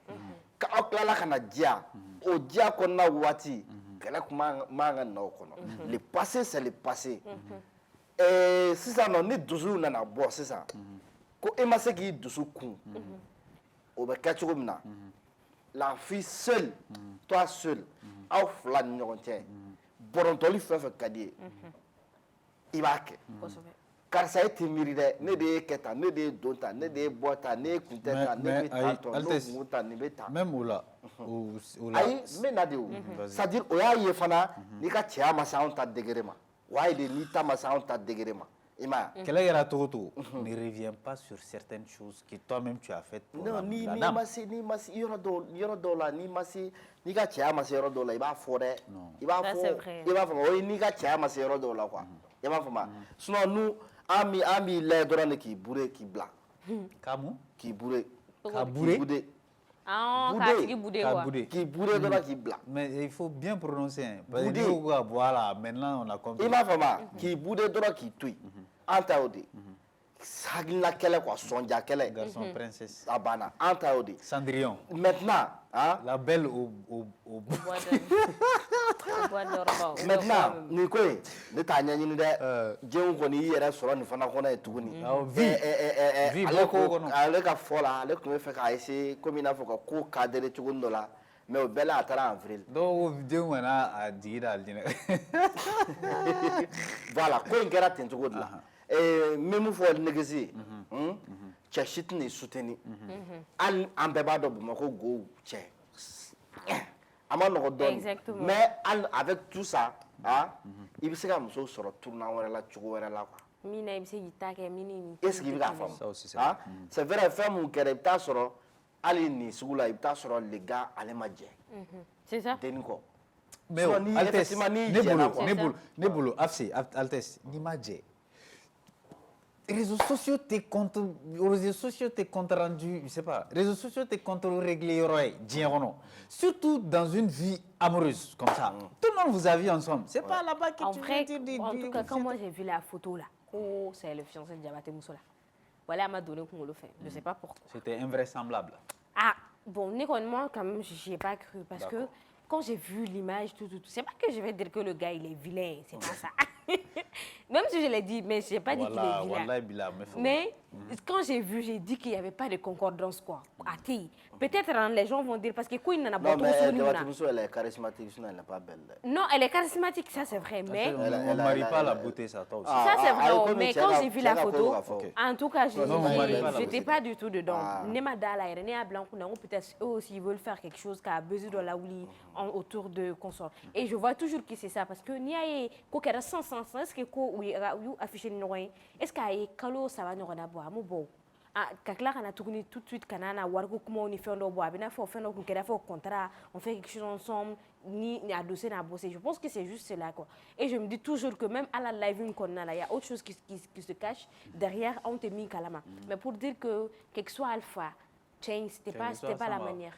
k'aw tilala ka na diya, o diya kɔnɔna waati, kɛlɛ man kan na o kɔnɔ. Le passé c'est le passé. Sisan nɔ ni dusu nana bɔ sisan, ko e ma se k'i dusu kun, o bɛ kɛ cogo min na. La fille seule, toi seul, aw fila ni ɲɔgɔn cɛ, bɔrɔntɔli fɛn fɛn ka di ye, i b'a kɛ. Karisa e tɛ miiri dɛ, ne de ye kɛ tan, ne de ye don tan, ne de ye bɔ tan, ne ye kun tɛ tan, ne bɛ tan tɔ, ne ye kun tan, nin bɛ tan. Même o la. Ayi, n bɛ na de o. C'est-à-dire o y'a ye fana n'i ka cɛya ma se anw ta degré ma, o y'a ye de n'i ta ma se anw ta degré ma. Kɛlɛ kɛra cogo cogo, ne reviens pas sur certaines choses que toi-même tu as faites pour non, n'i ma se yɔrɔ dɔw la n'i ka cɛya ma se yɔrɔ dɔw la i b'a fɔ dɛ. I b'a fɔ o ye n'i ka cɛya ma se yɔrɔ dɔw la quoi. I b'a faamu. Sinon nous an b'i layɛ dɔrɔn de k'i bourrer k'i bila. K'i bourrer. K'a bourrer. K'i bourrer dɔrɔn k'i bila. Mais il faut bien prononcer. Parce que voilà, maintenant on a compris. I b'a faamu. K'i bourrer dɔrɔn k'i to yen. An ta y'o de. Hakilina kɛlɛ quoi, sɔnja kɛlɛ. Garçon princesse. A banna. An ta y'o de. Cendrillon. Maintenant, la belle au maintenant nin ko in ne t'a ɲɛɲini dɛ. Diɲɛ kɔni y'i yɛrɛ sɔrɔ nin fana kɔnɔ ye tuguni. Ale ka fɔ la, ale tun bɛ fɛ k'a essayer comme i n'a fɔ ka ko cadrer cogo dɔ la. Mais o bɛɛ la a taara en vril. Donc denw mana a jigi da alijinɛ. Voilà, ko in kɛra ten cogo de la. N bɛ mun fɔ négesi ye, cɛ si tɛ n'i soutenir. Hali an bɛɛ b'a dɔn Bamakɔ go cɛ. A ma nɔgɔn dɔɔni. Mais avec tout ça, i bɛ se ka muso sɔrɔ tournant wɛrɛ la cogo wɛrɛ la quoi. est-ce qu'il va faire Ça aussi, c'est ah c'est vrai fɛn mun kɛra i bɛ taa sɔrɔ hali nin sugu la i bɛ taa sɔrɔ les gars ale ma jɛ C'est ça. denni kɔ Mais Sinon, ni Altesse, effectivement, ni jɛna quoi. Nebolo, Afsi, Altesse, ni ma jɛ. Réseaux sociaux t'es compte rendu, je sais pas, réseaux sociaux t'es compte réglé surtout dans une vie amoureuse comme ça. Tout le monde vous a vu ensemble. C'est pas là-bas que En tu vrai, viens dire en tout cas, quand moi j'ai vu la photo là, oh, c'est le fiancé de Diabaté Moussola. Voilà, elle m'a donné qu'on le fait. Je sais pas pourquoi. C'était invraisemblable. Ah, bon, moi, quand même, j'y ai pas cru. Parce que quand j'ai vu l'image, tout, c'est pas que je vais dire que le gars, il est vilain. C'est pas ça. Même si je l'ai dit, mais je n'ai pas dit qu'il est vilain. Mais quand j'ai vu, j'ai dit qu'il n'y avait pas de concordance, quoi. Peut-être les gens vont dire, parce que quoi, il n'en a pas non mais Diabaté Mousso elle est charismatique sinon elle n'est pas belle. Non, elle est charismatique, ça c'est vrai, mais... On ne marie pas la beauté, ça, toi aussi. Ça c'est vrai, mais quand j'ai vu la photo, en tout cas, je n'étais n'étais pas du tout dedans. Nema Dala, René Blanc, peut-être eux aussi, ils veulent faire quelque chose qui a besoin de la ouli autour de consort. Et je vois toujours que c'est ça, parce que n'y a pas de sens, est-ce que vous affichez le noir, est-ce qu'il y a calo, ça va nous renaboire, mon beau. Kakla kana tourné tout de suite kanana wargo kuma on fait ndo bois bena fait ndo kera fait contrat on fait quelque chose ensemble ni à dossier na bosser je pense que c'est juste cela quoi et je me dis toujours que même à la live qu'on a là il y a autre chose qui se cache derrière on te mis kalama mais pour dire que quelque soit alpha change c'était pas la manière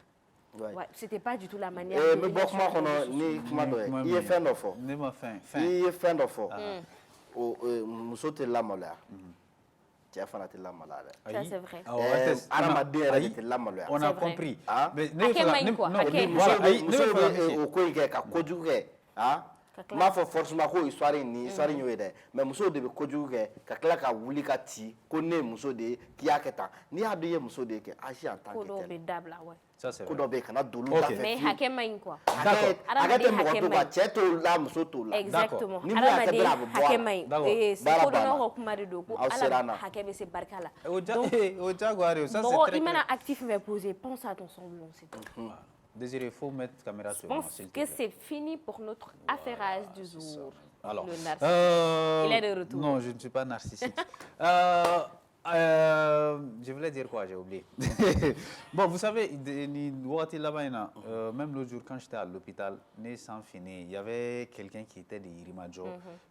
ouais c'était pas du tout la manière mais bon comment on ni comment doit il est fin d'offre il est fin d'offre muso te lamaloya cɛ fana tɛ lamaloya dɛ. Ça c'est vrai. Adamaden yɛrɛ de tɛ lamaloya. On a compris. Mais hakɛ man ɲi quoi hakɛ. Muso bɛ o ko in kɛ ka kojugu kɛ n m'a fɔ forcément ko histoire in y'o ye dɛ mais musow de bɛ kojugu kɛ ka tila ka wuli ka ci ko ne ye muso de ye k'i y'a kɛ tan n'i y'a dɔn i ye muso de ye kɛ agis en tant que tel. ko dɔw bɛ dabila ouais. Ça c'est ko vrai. dɔ bɛ yen kana don olu ta fɛ. Mais hakɛ man ɲi quoi. Hakɛ tɛ mɔgɔ to quoi cɛ t'o la muso t'o la. Exactement. Ni min y'a kɛ dɔrɔn a bɛ bɔ a la. Hakɛ man ɲi. Ko dɔw ka kuma de don ko Aw sera n na. hakɛ bɛ se barika la. O diyagoya ça c'est mɔgɔ très i mana actif fɛ poser pense à ton semblant c'est tout. Désiré, il faut mettre caméra sur Je moi. pense que c'est fini pour notre affairage du jour. Alors, le narcissique. Il est de retour. Non, je ne suis pas narcissique. Je voulais dire quoi, j'ai oublié. Bon, vous savez, même l'autre jour, quand j'étais à l'hôpital, sans finir, il y avait quelqu'un qui était de Irimadjo.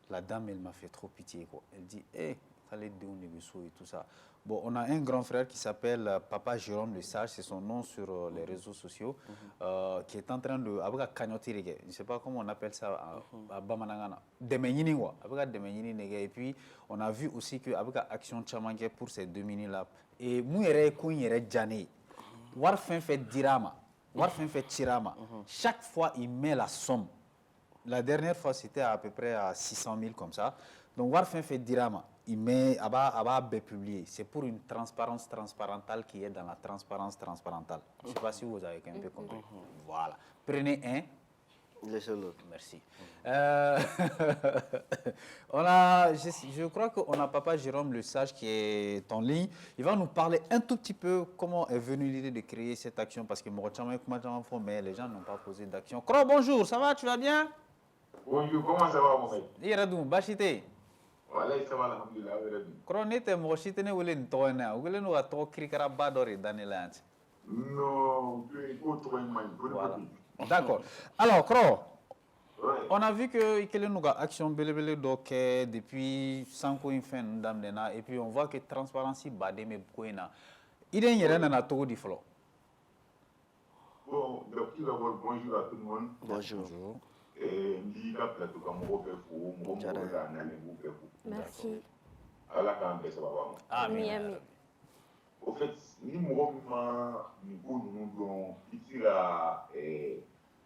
La dame, elle m'a fait trop pitié, quoi. Elle dit, hé, fallait de et tout ça. Bon, on a un grand frère qui s'appelle Papa Jérôme Le Sage, c'est son nom sur les réseaux sociaux, qui est en train de... Je ne sais pas comment on appelle ça à Bamanangana. Et puis, on a vu aussi qu'avec Action Tchamangue pour ces 2 minutes-là, et Mouyere Kounyere Djane, Warfen fait Dirama, Warfen fait Tirama. Chaque fois, il met la somme. La dernière fois, c'était à peu près à 600 000 comme ça. Donc, Warfen fait Dirama. Il met à publier. C'est pour une transparence transparentale qui est dans la transparence transparentale. Je ne sais pas si vous avez un peu compris. Voilà. Prenez un. Laissez l'autre. Merci. Je crois qu'on a Papa Jérôme Le Sage qui est en ligne. Il va nous parler un tout petit peu comment est venue l'idée de créer cette action parce que mais les gens n'ont pas posé d'action. Kro, bonjour, ça va, tu vas bien? Bonjour, comment ça va, Mohamed? Iradou, Bachité. Voilà, ça va, alhamdoulilah. Kro, n'était mochité ne voulait n'toena, vous voulez nous attendre krikara badori dans les landes. Non, tu es trop mal. Voilà. D'accord. Alors, Kro, ouais. On a vu que nous avons action belebele donc depuis 5 ans fin d'amdena et puis on voit que transparence badé mais koina. Il y a un atout di flo. Bon, d'abord bonjour à tout le monde. Bonjour. Et m'diga plateau comme on fait pour mon Merci. Allah kan be sababa. Amen. Au fait, ni mo ma ni ko nous don itira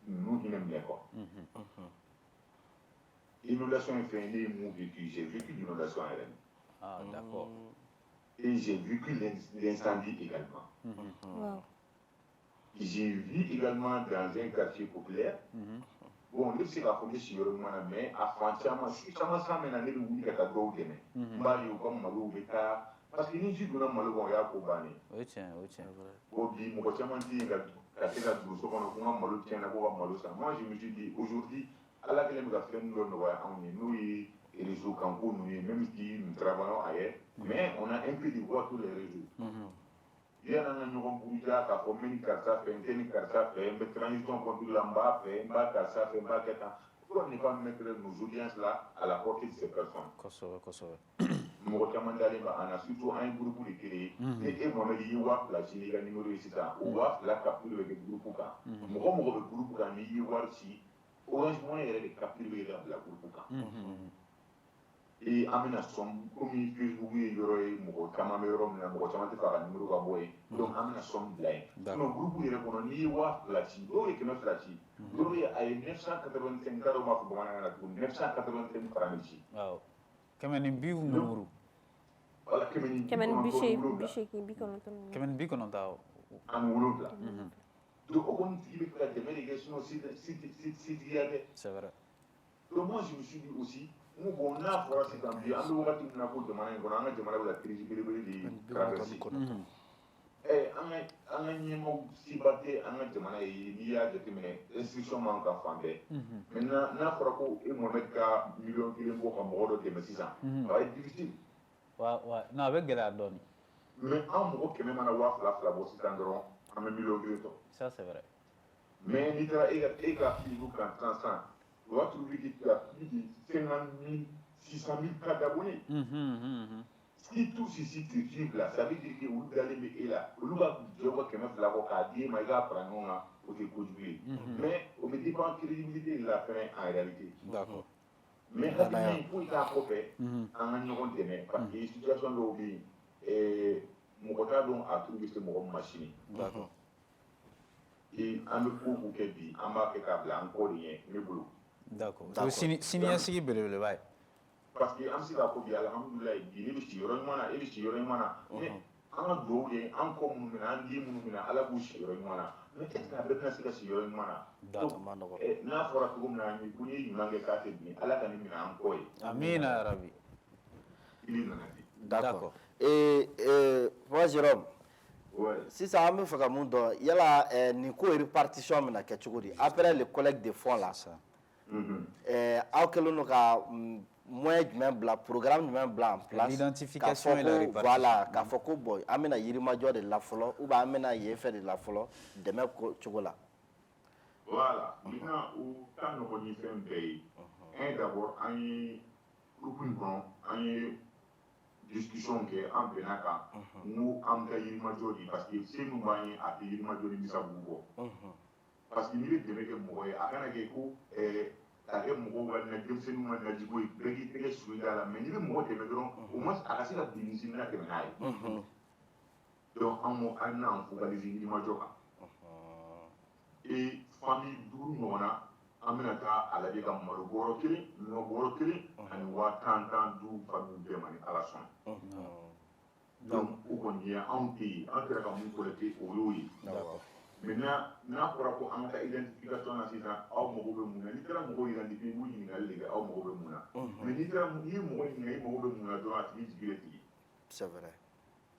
nous n'aime bien quoi. Inondation est fait j'ai vécu l'inondation à Rennes. Ah d'accord. Et j'ai vécu l'incendie également. Wow. J'ai vu également dans un quartier populaire. Bon, je sais pas comment je suis mais à Franchement, si ça m'a semblé dans les roues qui ont été comme Malou Beta, parce que ni juste dans Malou, il y a Kobani. Oui, tiens. Bon, dit, mon coach m'a dit que la douce, on a Malou, tiens, la Malou, ça. Moi, je me suis dit, aujourd'hui, à la télé, nous avons fait nous, réseaux Campo, même si nous travaillons ailleurs, mais on a un peu de voix tous les réseaux. Il y a un nouveau Bouja qui a formé une carte, une carte, une transition contre l'amba, une carte, une carte. Pourquoi ne pas mettre nos audiences là à la portée de ces personnes? Mɔgɔ caman dalen bɛ an na surtout an ye groupe de créé ni e Mohamed y'i wa fila ci i ka numéro ye sisan o wa fila capture bɛ kɛ groupe kan mɔgɔ mɔgɔ bɛ groupe kan n'i y'i wari ci Orange Money yɛrɛ de capture bɛ kɛ ka bila groupe kan an bɛna sɔn komi Facebook ye yɔrɔ ye mɔgɔ caman bɛ yɔrɔ min na mɔgɔ caman tɛ fɛ a ka numéro ka bɔ yen donc an bɛna sɔn bila yen sinon groupe yɛrɛ kɔnɔ n'i ye wa fila ci dɔw ye 100 ci dɔw ye a ye 985 t'a dɔn b'a fɔ bamanankan na tuguni 985 francs de ci. Kɛmɛ ni bi wɔɔrɔ. Wala kɛmɛ ni bi kɔnɔntɔn. Kɛmɛ ni bi kɔnɔntɔn. Ani wolonwula. Donc o kɔni tigi bɛ fɛ ka dɛmɛ de kɛ sinon sitigiya tɛ. C'est vrai. Donc moi je me suis dit aussi n ko bon n'a fɔra sisan bi an bɛ wagati min na ko jamana in kɔnɔ an ka jamana bɛ ka crise belebele de traverser. An ka ɲɛmɔgɔ siba tɛ an ka jamana ye n'i y'a jateminɛ institution man ka fan bɛɛ. Maintenant n'a fɔra ko e Mohamed ka miliyɔn kelen bɔ ka mɔgɔ dɔ dɛmɛ sisan ça va être difficile. Non a bɛ gɛlɛya dɔɔni. Mais an mɔgɔ 100 mana 2000 bɔ sisan dɔrɔn an bɛ miliyɔn kelen sɔrɔ. Ça c'est vrai. Mais n'i taara e ka Facebook kan sisan o b'a trouver que tu as plus de 50 000 600 000 cas d'abonnés. Si tous ici te suivent là, ça veut dire que olu dalen bɛ e la olu b'a jɔ ka 200 kɔ k'a d'e ma i k'a fara ɲɔgɔn kan o tɛ kojugu ye. Mais o bɛ dépend crédibilité de la fɛnɛ en réalité. D'accord. Mais hakilina in foyi t'a kɔfɛ an ka ɲɔgɔn dɛmɛ parce que situation dɔw bɛ yen mɔgɔ t'a dɔn a turu bɛ se mɔgɔ min ma sini. D'accord. An bɛ ko k'u kɛ bi an b'a kɛ k'a bila an kɔ de ɲɛ ne bolo. D'accord. O ye siniɲɛsigi belebeleba ye. Parce que an bɛ se k'a fɔ bi alihamudulilayi bi ne bɛ si yɔrɔ ɲuman na e bɛ si yɔrɔ ɲuman na mais an ka dugawu kɛ an kɔ minnu bɛ na an den minnu bɛ na ala k'u si yɔrɔ ɲuman na mais est ce que a bɛɛ bɛna se ka si yɔrɔ ɲuman na. N'a fɔra cogo min na ko n'i ye ɲuman kɛ k'a tɛ bin ala ka nin minɛ an kɔ ye. Amina yarabi. Il nana di. D'accord. Moi Jérôme. Sisan an bɛ fɛ ka mun dɔn yala nin ko répartition bɛna kɛ cogo di après le collecte de fonds là aw kɛlen don ka moyen jumɛn bila programme jumɛn bila en place l'identification et la répartition voilà k'a fɔ ko bon an bɛna yirimajɔ de la fɔlɔ ou bien an bɛna yen fɛ de la fɔlɔ dɛmɛ cogo la. Voilà maintenant o ka nɔgɔn ni fɛn bɛɛ ye un d'abord an ye groupe in kɔnɔ an ye discussion kɛ an bɛnna kan n ko an bɛ yirimajɔ de parce que se min b'an ye a tɛ yirimajɔ ni misabu bɔ parce que n'i bɛ dɛmɛ kɛ mɔgɔ ye a kana kɛ ko k'a kɛ mɔgɔw ka denmisɛnninw ka najiko ye bɛɛ k'i tɛgɛ suli a la mais n'i bɛ mɔgɔ dɛmɛ dɔrɔn au moins a ka se ka bin misi na tɛmɛ n'a ye donc an ko an n'an focaliser yirimajɔ kan famille 5 ɲɔgɔnna an bɛna taa a lajɛ ka malo bɔrɔ 1 ɲɔ bɔrɔ 1 ani 10 du famille bɛɛ ma ni ala sɔnna donc o kɔni ye anw tɛ yen an kɛra ka mun collecté o y'o ye maintenant n'a fɔra ko an ka taa identification na sisan aw mago bɛ mun na n'i taara mɔgɔw identifier i b'u ɲininkali de kɛ aw mago bɛ mun na mais n'i ye mɔgɔ ɲininka i mago bɛ mun na dɔrɔn a tigi jigi bɛ tigɛ. C'est vrai.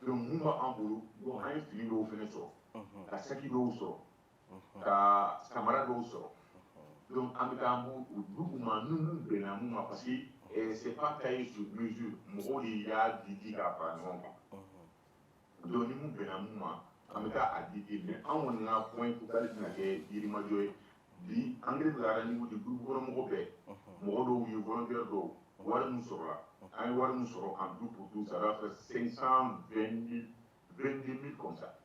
donc mun b'an bolo donc an ye fini dɔw fɛnɛ sɔrɔ ka saki dɔw sɔrɔ ka samara dɔw sɔrɔ donc an bɛ taa an b'u di u ma n'u bɛnna mun ma parce que c'est pas taillé sur mesure mɔgɔw de y'a di k'a fara ɲɔgɔn kan donc ni mun bɛnna mun ma an bɛ taa a di mais an kɔni ka point focal tɛna kɛ yirimajɔ ye bi an kɛlen don ka niveau de groupe kɔnɔ mɔgɔ bɛɛ mɔgɔ dɔw ye volontaire dɔw wari min sɔrɔla an ye wari min sɔrɔ en tout pour tout ça va faire 522 000 comme ça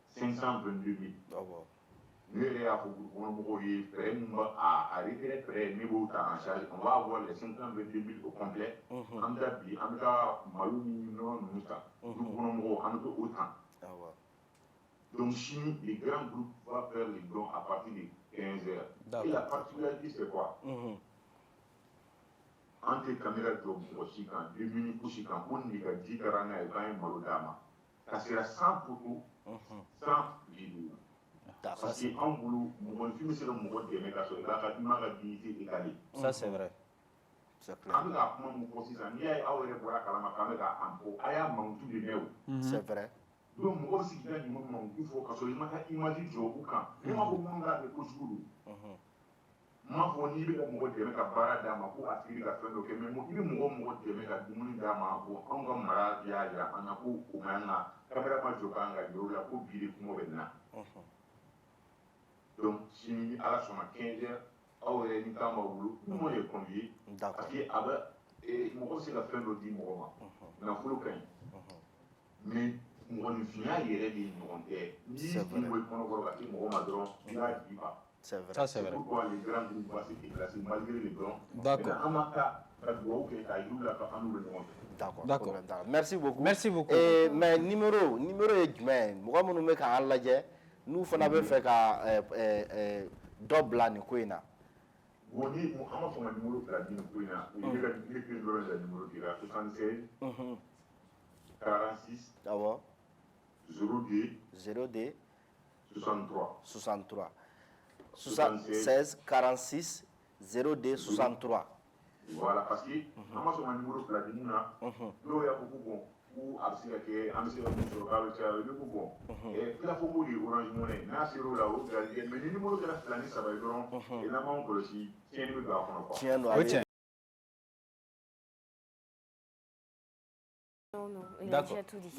522 000 ne yɛrɛ y'a fɔ groupe kɔnɔ mɔgɔw ye frais min b'a a retraite frais ne b'o ta en charge on va avoir les 522 000 au complet an bɛ taa bi an bɛ taa malo ni nɔnɔ ninnu san groupe kɔnɔ mɔgɔw an bɛ to o tan. Donc, Chine, les grands groupes vont faire les dons à partir de 15 heures. Et la particularité, c'est quoi? Entre caméras de Chican, 2 minutes pour Chican, on dit que 10 carana et 20 malodama. Ça sera 100 photos, 100 vidéos. Parce qu'en boulot, mon film, c'est le mot de mécanisme, la dignité égalée. Ça, c'est vrai. C'est clair. C'est vrai. Donc mɔgɔw sigila ɲuman ma u fɔ ka sɔrɔ i ma taa image jɔ u kan ne ma fɔ minnu b'a kɛ kojugu don m'a fɔ n'i bɛ ka mɔgɔ dɛmɛ ka baara d'a ma ko a tigi ka fɛn dɔ kɛ mais i bɛ mɔgɔ dɛmɛ ka dumuni d'a ma bon anw ka mara y'a jira an na ko o man kan ka caméraman jɔ kan ka jɔ o la ko bi de kungo bɛ na donc sini ni ala sɔnna 15 heures aw yɛrɛ ni kan b'aw bolo kuma ye convier parce que a bɛ mɔgɔ se ka fɛn dɔ di mɔgɔ ma nafolo ka ɲi mais mɔgɔninfinya yɛrɛ de ɲɔgɔn tɛ n'i kun bɛ kɔnɔkɔrɔ ka se mɔgɔ ma dɔrɔn i b'a di ma. Ça, c'est vrai. Pourquoi les grands groupes vont se déplacer malgré les blancs? D'accord. D'accord. Merci beaucoup. Merci beaucoup. Mais numéro est jumɛn mɔgɔ minnu bɛ k'an lajɛ n'u fana bɛ fɛ ka dɔ bila nin ko in na. Bon ni an b'a fɔ ka numéro fila di nin ko in na o ye ka directrice dɔrɔn de numéro dira 76 46 awɔ 02 63 76 46 02 63. Voilà, parce que an b'a sɔn ka numéro fila di mun na dɔw y'a fɔ ko bon ko a bɛ se ka kɛ an bɛ se ka mun sɔrɔ k'a bɛ caya i bɛ ko bon tilafoko de ye Orange Money n'a ser'o la o garijɛgɛ mais ni numéro kɛra 2 ni 3 ye dɔrɔn n'an m'anw kɔlɔsi tiɲɛni bɛ don a kɔnɔ quoi. Tiɲɛ don Oui, tiens. Non, il a déjà tout dit.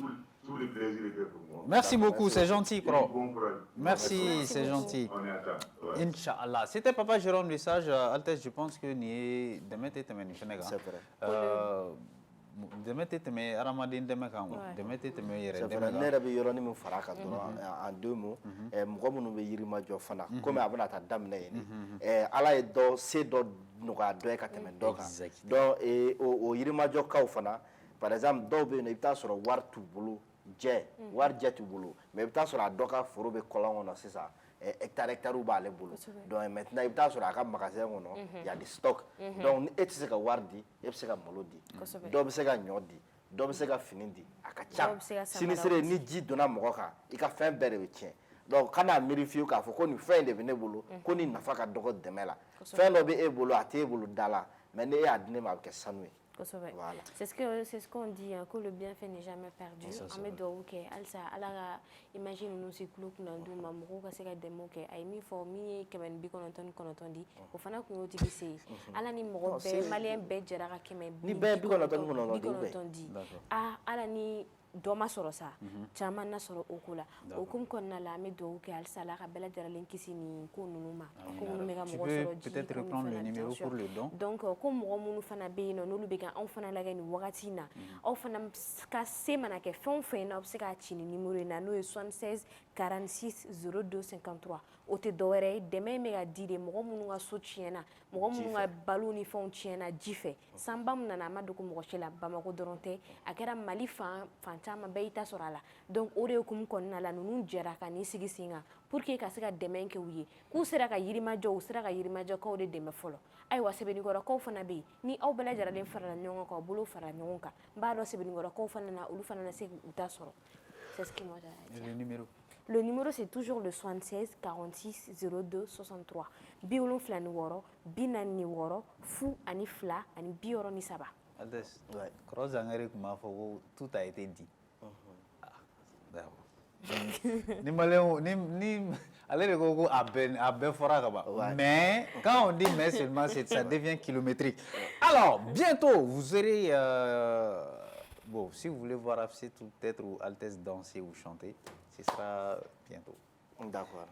Tous les plaisirs étaient pour moi. Merci beaucoup, c'est gentil, Pro. Bon courage. Merci, c'est gentil. On est à temps. Ouais. Inch'Allah. C'était Papa Jérôme Lesage. Altesse, je pense que ni demain t'es tenu Sénégal. C'est vrai. Demain t'es tenu Ramadan demain quand demain t'es tenu hier. C'est vrai. Ne yɛrɛ bɛ yɔrɔnin min fara a kan dɔrɔn en 2 mots mɔgɔ minnu bɛ yirimajɔ fana komi a bɛna taa daminɛ yen ala ye dɔ se dɔ nɔgɔya dɔ ye ka tɛmɛ dɔ kan donc o yirimajɔkaw fana par exemple dɔw bɛ yen nɔ i bɛ taa sɔrɔ wari t'u bolo wari jɛ t'u bolo mais i bɛ taa sɔrɔ a dɔ ka foro bɛ kɔlɔn kɔnɔ sisan hectares b'ale bolo donc maintenant i bɛ taa sɔrɔ a ka magasin kɔnɔ y a des stocks donc e tɛ se ka wari di e bɛ se ka malo di dɔw bɛ se ka ɲɔ di dɔw bɛ se ka fini di a ka ca sinisere ni ji donna mɔgɔ kan i ka fɛn bɛɛ de bɛ tiɲɛ donc kana miiri fiyewu k'a fɔ ko nin fɛn in de bɛ ne bolo ko nin nafa ka dɔgɔ dɛmɛ la fɛn dɔ bɛ e bolo a t'e bolo da la mais ne y'a di ne ma a bɛ kɛ sanu ye. Voilà. C'est ce qu'on dit, hein, que le bienfait n'est jamais perdu. Imagine nous si nous avons mamou ka se ka demo ke ay mi fo mi kemen bi kononton di o fana ko yoti bi se ala ni mo be malien be jara ka kemen ni be bi kononton di ala ni doma soro sa chama na soro okula o kum konna la me do ke al sala ka bela jara len kisini ko nunuma ko nunu me ka mo soro di peut-être reprendre le numéro pour le don donc ko mo munu fana be no lu be kan on fana la ni wakati na on fana ka se mana ke fon fen na se ka chini numéro na no 76 46 02 53 o te dɔwɛrɛ dɛmɛ bɛ ka di de mɔgɔ minnu ka so tiɲɛna mɔgɔ minnu ka balo ni fɛnw tiɲɛna ji fɛ sanba min nana a ma dogo mɔgɔ si la Bamako dɔrɔn tɛ a kɛra Mali fan caman bɛɛ y'i ta sɔrɔ a la donc o de hukumu kɔnɔna la ninnu jɛra ka n'i sigi sen kan pour que ka se ka dɛmɛ kɛ u ye k'u sera ka yirimajɔ u sera ka yirimajɔkaw de dɛmɛ fɔlɔ ayiwa sɛbɛnnikɔrɔkaw fana bɛ yen ni aw bɛɛ lajɛlen farala ɲɔgɔn kan aw bolo farala ɲɔgɔn kan n b'a dɔn sɛbɛnnikɔrɔkaw fana na olu fana na se k'u ta sɔrɔ c'est ce qui m'a dit. Le numéro. Le numéro c'est toujours le 76 46 02 63. Biolon flani woro, binani woro, fou ani fla, ani bioro ni saba. Altesse, cross angare kuma fo tout a été dit. D'accord. Ni malin ni allez le gogo a ben fora kaba. Mais quand on dit mais seulement ça devient kilométrique. Alors, bientôt vous aurez bon, si vous voulez voir Afsé peut-être ou Altesse danser ou chanter, ce sera bientôt. D'accord.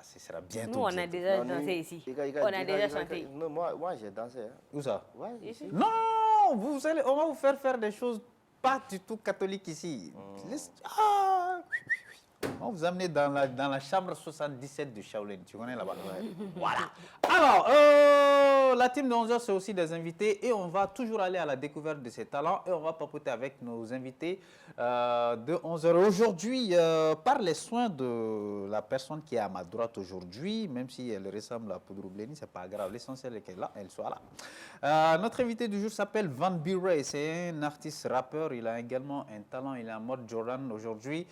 Ce sera bientôt. Nous, on a déjà dansé ici. On a déjà chanté. Non, moi j'ai dansé. Où ça? Ouais, ici. Non, on va vous faire des choses pas du tout catholiques ici. On va vous amener dans la chambre 77 de Shaolin. Tu connais là-bas? Voilà. Alors, la team de 11h, c'est aussi des invités et on va toujours aller à la découverte de ces talents et on va papoter avec nos invités de 11h. Aujourd'hui, par les soins de la personne qui est à ma droite aujourd'hui, même si elle ressemble à Poudre Bleni, c'est pas grave. L'essentiel est qu'elle là, elle soit là. Notre invité du jour s'appelle Van B-Ray. C'est un artiste rappeur. Il a également un talent. Il est en mode Jordan aujourd'hui.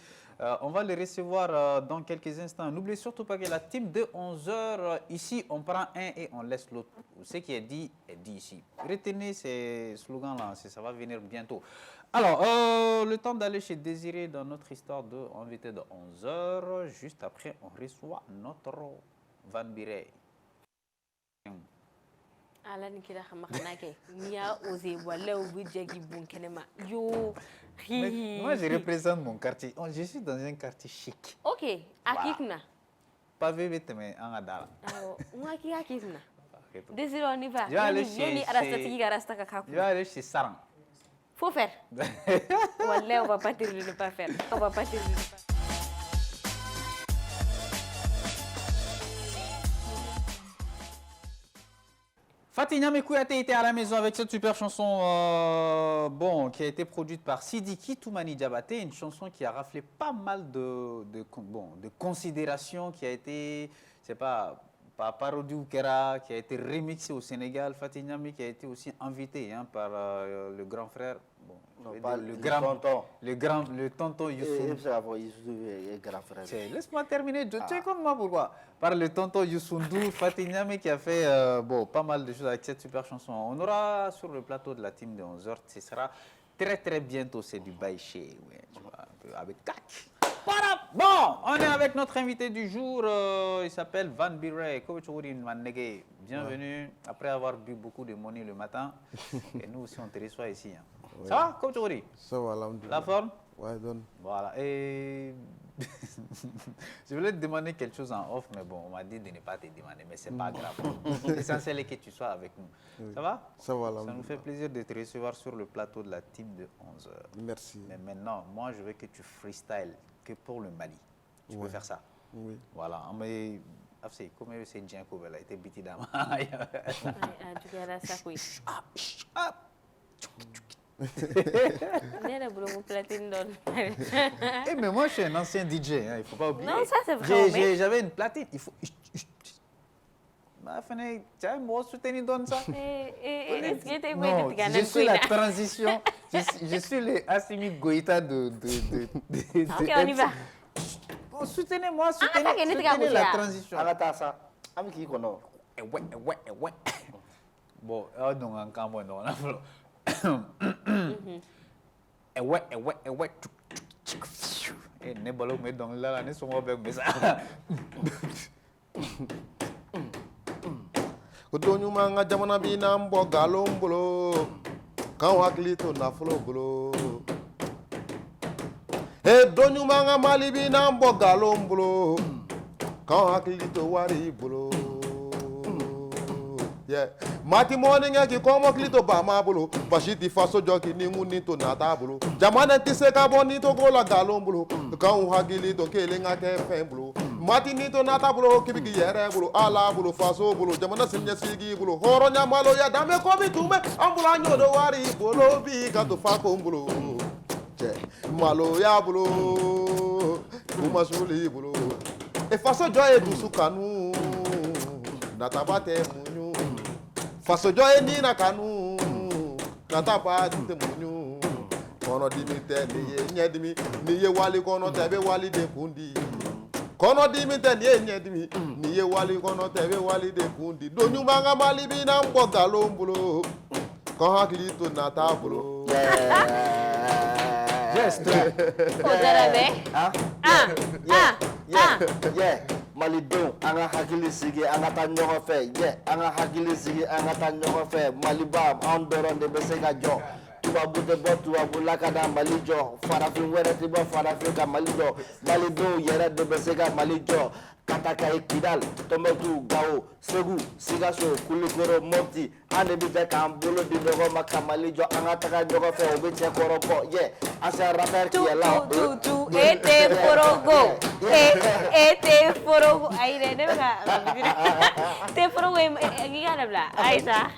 On va le recevoir dans quelques instants. N'oubliez surtout pas que la team de 11h, ici, on prend un et on laisse l'autre. Ce qui est dit ici. Retenez ces slogans-là, ça va venir bientôt. Alors, le temps d'aller chez Désiré dans notre histoire de invité de 11h. Juste après, on reçoit notre Van B-Ray. ala ni kira xam xana ke ni a osé wala ou bi jagi bon kenema yo Moi, je représente mon quartier. Je suis dans un quartier chic. OK akikna Pavé mais en adala. moi qui akikna Désiré on y va Je vais aller chez Je vais aller chez Saran. Faut faire. Wallah, on va pas dire de ne pas faire. On va pas dire de ne pas faire. Fatih Niamé Kouyaté était à la maison avec cette super chanson qui a été produite par Sidiki Toumani Diabaté, une chanson qui a raflé pas mal de considérations, qui a été, c'est pas parodie ou Kera, qui a été remixé au Sénégal. Fatih Niamé qui a été aussi invité par le grand frère, le tonton Youssou. Laisse-moi terminer, tu sais comme moi pourquoi. Par le tonton Youssou Ndour, Fatih Niamé qui a fait pas mal de choses avec cette super chanson. On aura sur le plateau de la team de 11h, ce sera très bientôt, c'est du Baïché, ouais, tu vois, un peu avec tac. Voilà. Bon, on est avec notre invité du jour, il s'appelle Van Birey, bienvenue, après avoir bu beaucoup de money le matin, et nous aussi on te reçoit ici. Hein. Ouais. Ça va, Coach Ouri? Ça va, alhamdoulilah. La forme? Ouais, donne. Voilà, et je voulais te demander quelque chose en off, mais bon, on m'a dit de ne pas te demander, mais c'est pas grave. L'essentiel est que tu sois avec nous. Oui. Ça va? Ça va, alhamdoulilah. Ça nous fait plaisir de te recevoir sur le plateau de la team de 11h. Merci. Mais maintenant, moi, je veux que tu freestyles que pour le Mali. Tu peux faire ça? Oui. Voilà, mais comme c'est bien qu'on a été biti d'ama. Mais moi, je suis un ancien DJ, hein, il ne faut pas oublier. Non, ça c'est vrai. J'avais une platine, il faut... Moi, soutenir donne ça. Non, je suis la transition. Je suis le Assimi Goïta de Ok, on y va. Soutenez-moi, soutenez la transition. Bon, donc encore moi non. Et ne balo me donc là ne sont avec mais ça. Kodonyu manga jamana bina mbo galombolo kan waklito na flobolo e donyu manga mali bina mbo galombolo kan waklito wari bolo yeah mati morning ki komo klito ba mabulo bashiti faso joki ni nguni to na tabulo jamana tise ka boni to gola galombolo kan wakilito kelenga ke fembulo mati ni to nata bulo kibiki yere bulo ala bulo faso bulo jamana simnya sigi bulo horo nya malo ya dame ko bi tume ambula nyodo wari bulo bi ka to fa ko bulo je malo ya bulo kuma suli bulo e faso joye dusu kanu nata bate munyu faso joye ni na kanu nata bate munyu kono dimite ni nyedimi ni ye wali kono tebe wali de kundi kono dimite ni nyedimi ni ye wali kono tebe wali de kundi donyu manga mali bina mbo galombulo ko hakilito na tabulo yes yeah Malidon anga hakili sigi anga ta nyogo fe anga hakili sigi anga ta nyogo fe Maliba andoron de besega jo tubabu de bo tubabu lakada malijo farafin were tiba farafin ka malijo Malidon yere de besega malijo kataka ikidal tometu gao segu sigaso kulikoro mopti ane bite kambolo di nogo makamalijo anga taka nyogo fe obiche koroko asa rapper ki la tu ete forogo ete forogo ai ne ka te forogo ngi kana bla aisa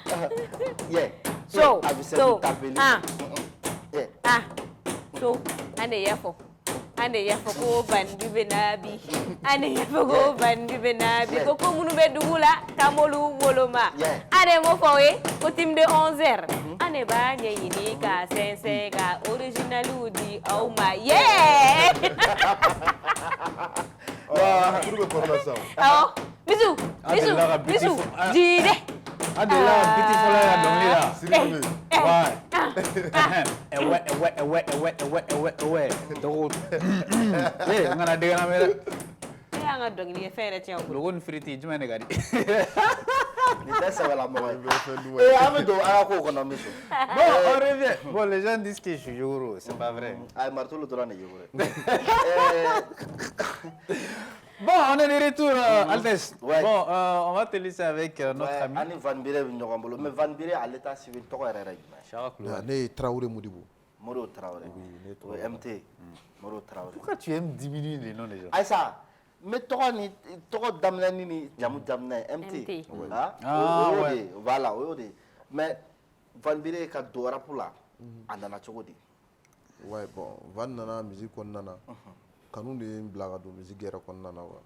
so ane yafo ko bandi benabi ane yafo ko bandi benabi ko munu be dugula kamolu woloma ane mo fawe ko tim de 11h ane ba nyini ka sense ka originalu di oh my bisu jide Adela beautiful ya donglira ngana de na mera ya nga dongli fere ci logon friti jumane gadi Ni tɛ sɛbɛlamɔgɔ ye. An bɛ don an ka kow kɔnɔ Miso. Bon, on revient. Bon, les gens disent que je suis Yoro, c'est pas vrai. A Martolo dɔrɔn de ye Yoro ye. Bon, on est de retour, Altesse. Ouais. Bon, on va te laisser avec notre ami. Ani Van Bire bɛ ɲɔgɔn bolo mais Van Bire à l'état civil tɔgɔ yɛrɛ yɛrɛ jumɛn? Chara Koulibaly. Ne ye Traoré Modibo. Modibo Traoré. Oui, MT. Modibo Traoré. Pourquoi tu aimes diminuer les noms des gens? Aïssa, mais tɔgɔ daminɛ ni jamu daminɛ MT. Ah, O ouais. de voilà o y'o de mais Van Bire ka don rap la a nana cogo di? Ouais, bon, Van nana musique kɔnɔna na. Kanu de ye n bila ka don musique yɛrɛ kɔnɔna na quoi.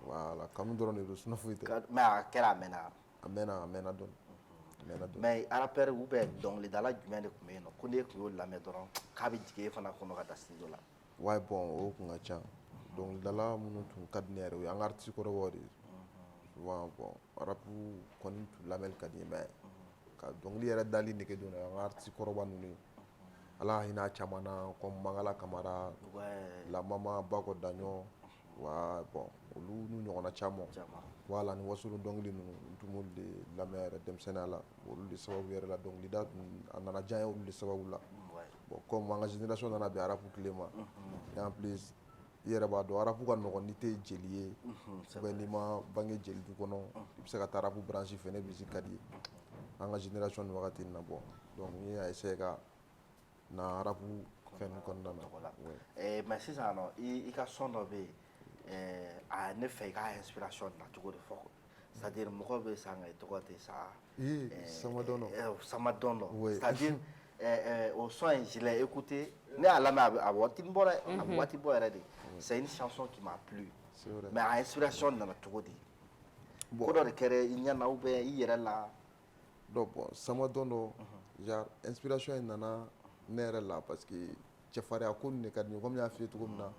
Voilà, kanu dɔrɔn de don sinon foyi tɛ. Mais a kɛra a mɛnna. A mɛnna dɔɔni. Mais rappeur ou bien dɔnkilidala jumɛn de tun bɛ yen nɔ ko n'e tun y'o lamɛn dɔrɔn k'a bɛ jigin e fana kɔnɔ ka taa studio la? Ouais, bon, o kun ka ca. Dɔnkilidala minnu tun ka di ne yɛrɛ o ye an ka artiste kɔrɔbaw de ye. Souvent, bon, rap kɔni tun lamɛnni ka di n ye mais ka dɔnkili yɛrɛ dali nege don an ka artiste kɔrɔba ninnu ye. Ala hinɛ caman na comme Mangala Kamara, La Mama Bako Daɲɔ, wa bon olu n'u ɲɔgɔnna caman. Voilà ni Wasolo dɔnkili ninnu n tun b'olu de lamɛn yɛrɛ denmisɛnninya la olu de sababu yɛrɛ la dɔnkilida a nana diya n ye olu de sababu la. Bon comme an ka génération nana bɛn arabu tile ma et en plus i yɛrɛ b'a dɔn arabu ka nɔgɔn n'i tɛ jeli ye ou bien n'i ma bange jeli du kɔnɔ i bɛ se ka taa arabu branche fɛ ne musique ka di ye an ka génération nin wagati nin na bon donc n y'a essayer ka na arabu fɛn nin kɔnɔna na. Mais sisan nɔ i ka son dɔ bɛ yen a ne fɛ i ka inspiration na cogo de fɔ c'est à dire mɔgɔ bɛ san ka i tɔgɔ tɛ sa Samadɔn dɔ c'est à dire o son in je l'ai écouté ne y'a lamɛn a waati bɔ dɛ a bɛ waati bɔ yɛrɛ de c'est une chanson qui m'a plu mais a inspiration nana cogo di ko dɔ de kɛra i ɲɛna ou bien i yɛrɛ la. Donc bon Samadɔn dɔ genre inspiration in nana ne yɛrɛ la parce que cɛfarinya ko nin de ka di n ye comme n y'a f'i ye cogo min na.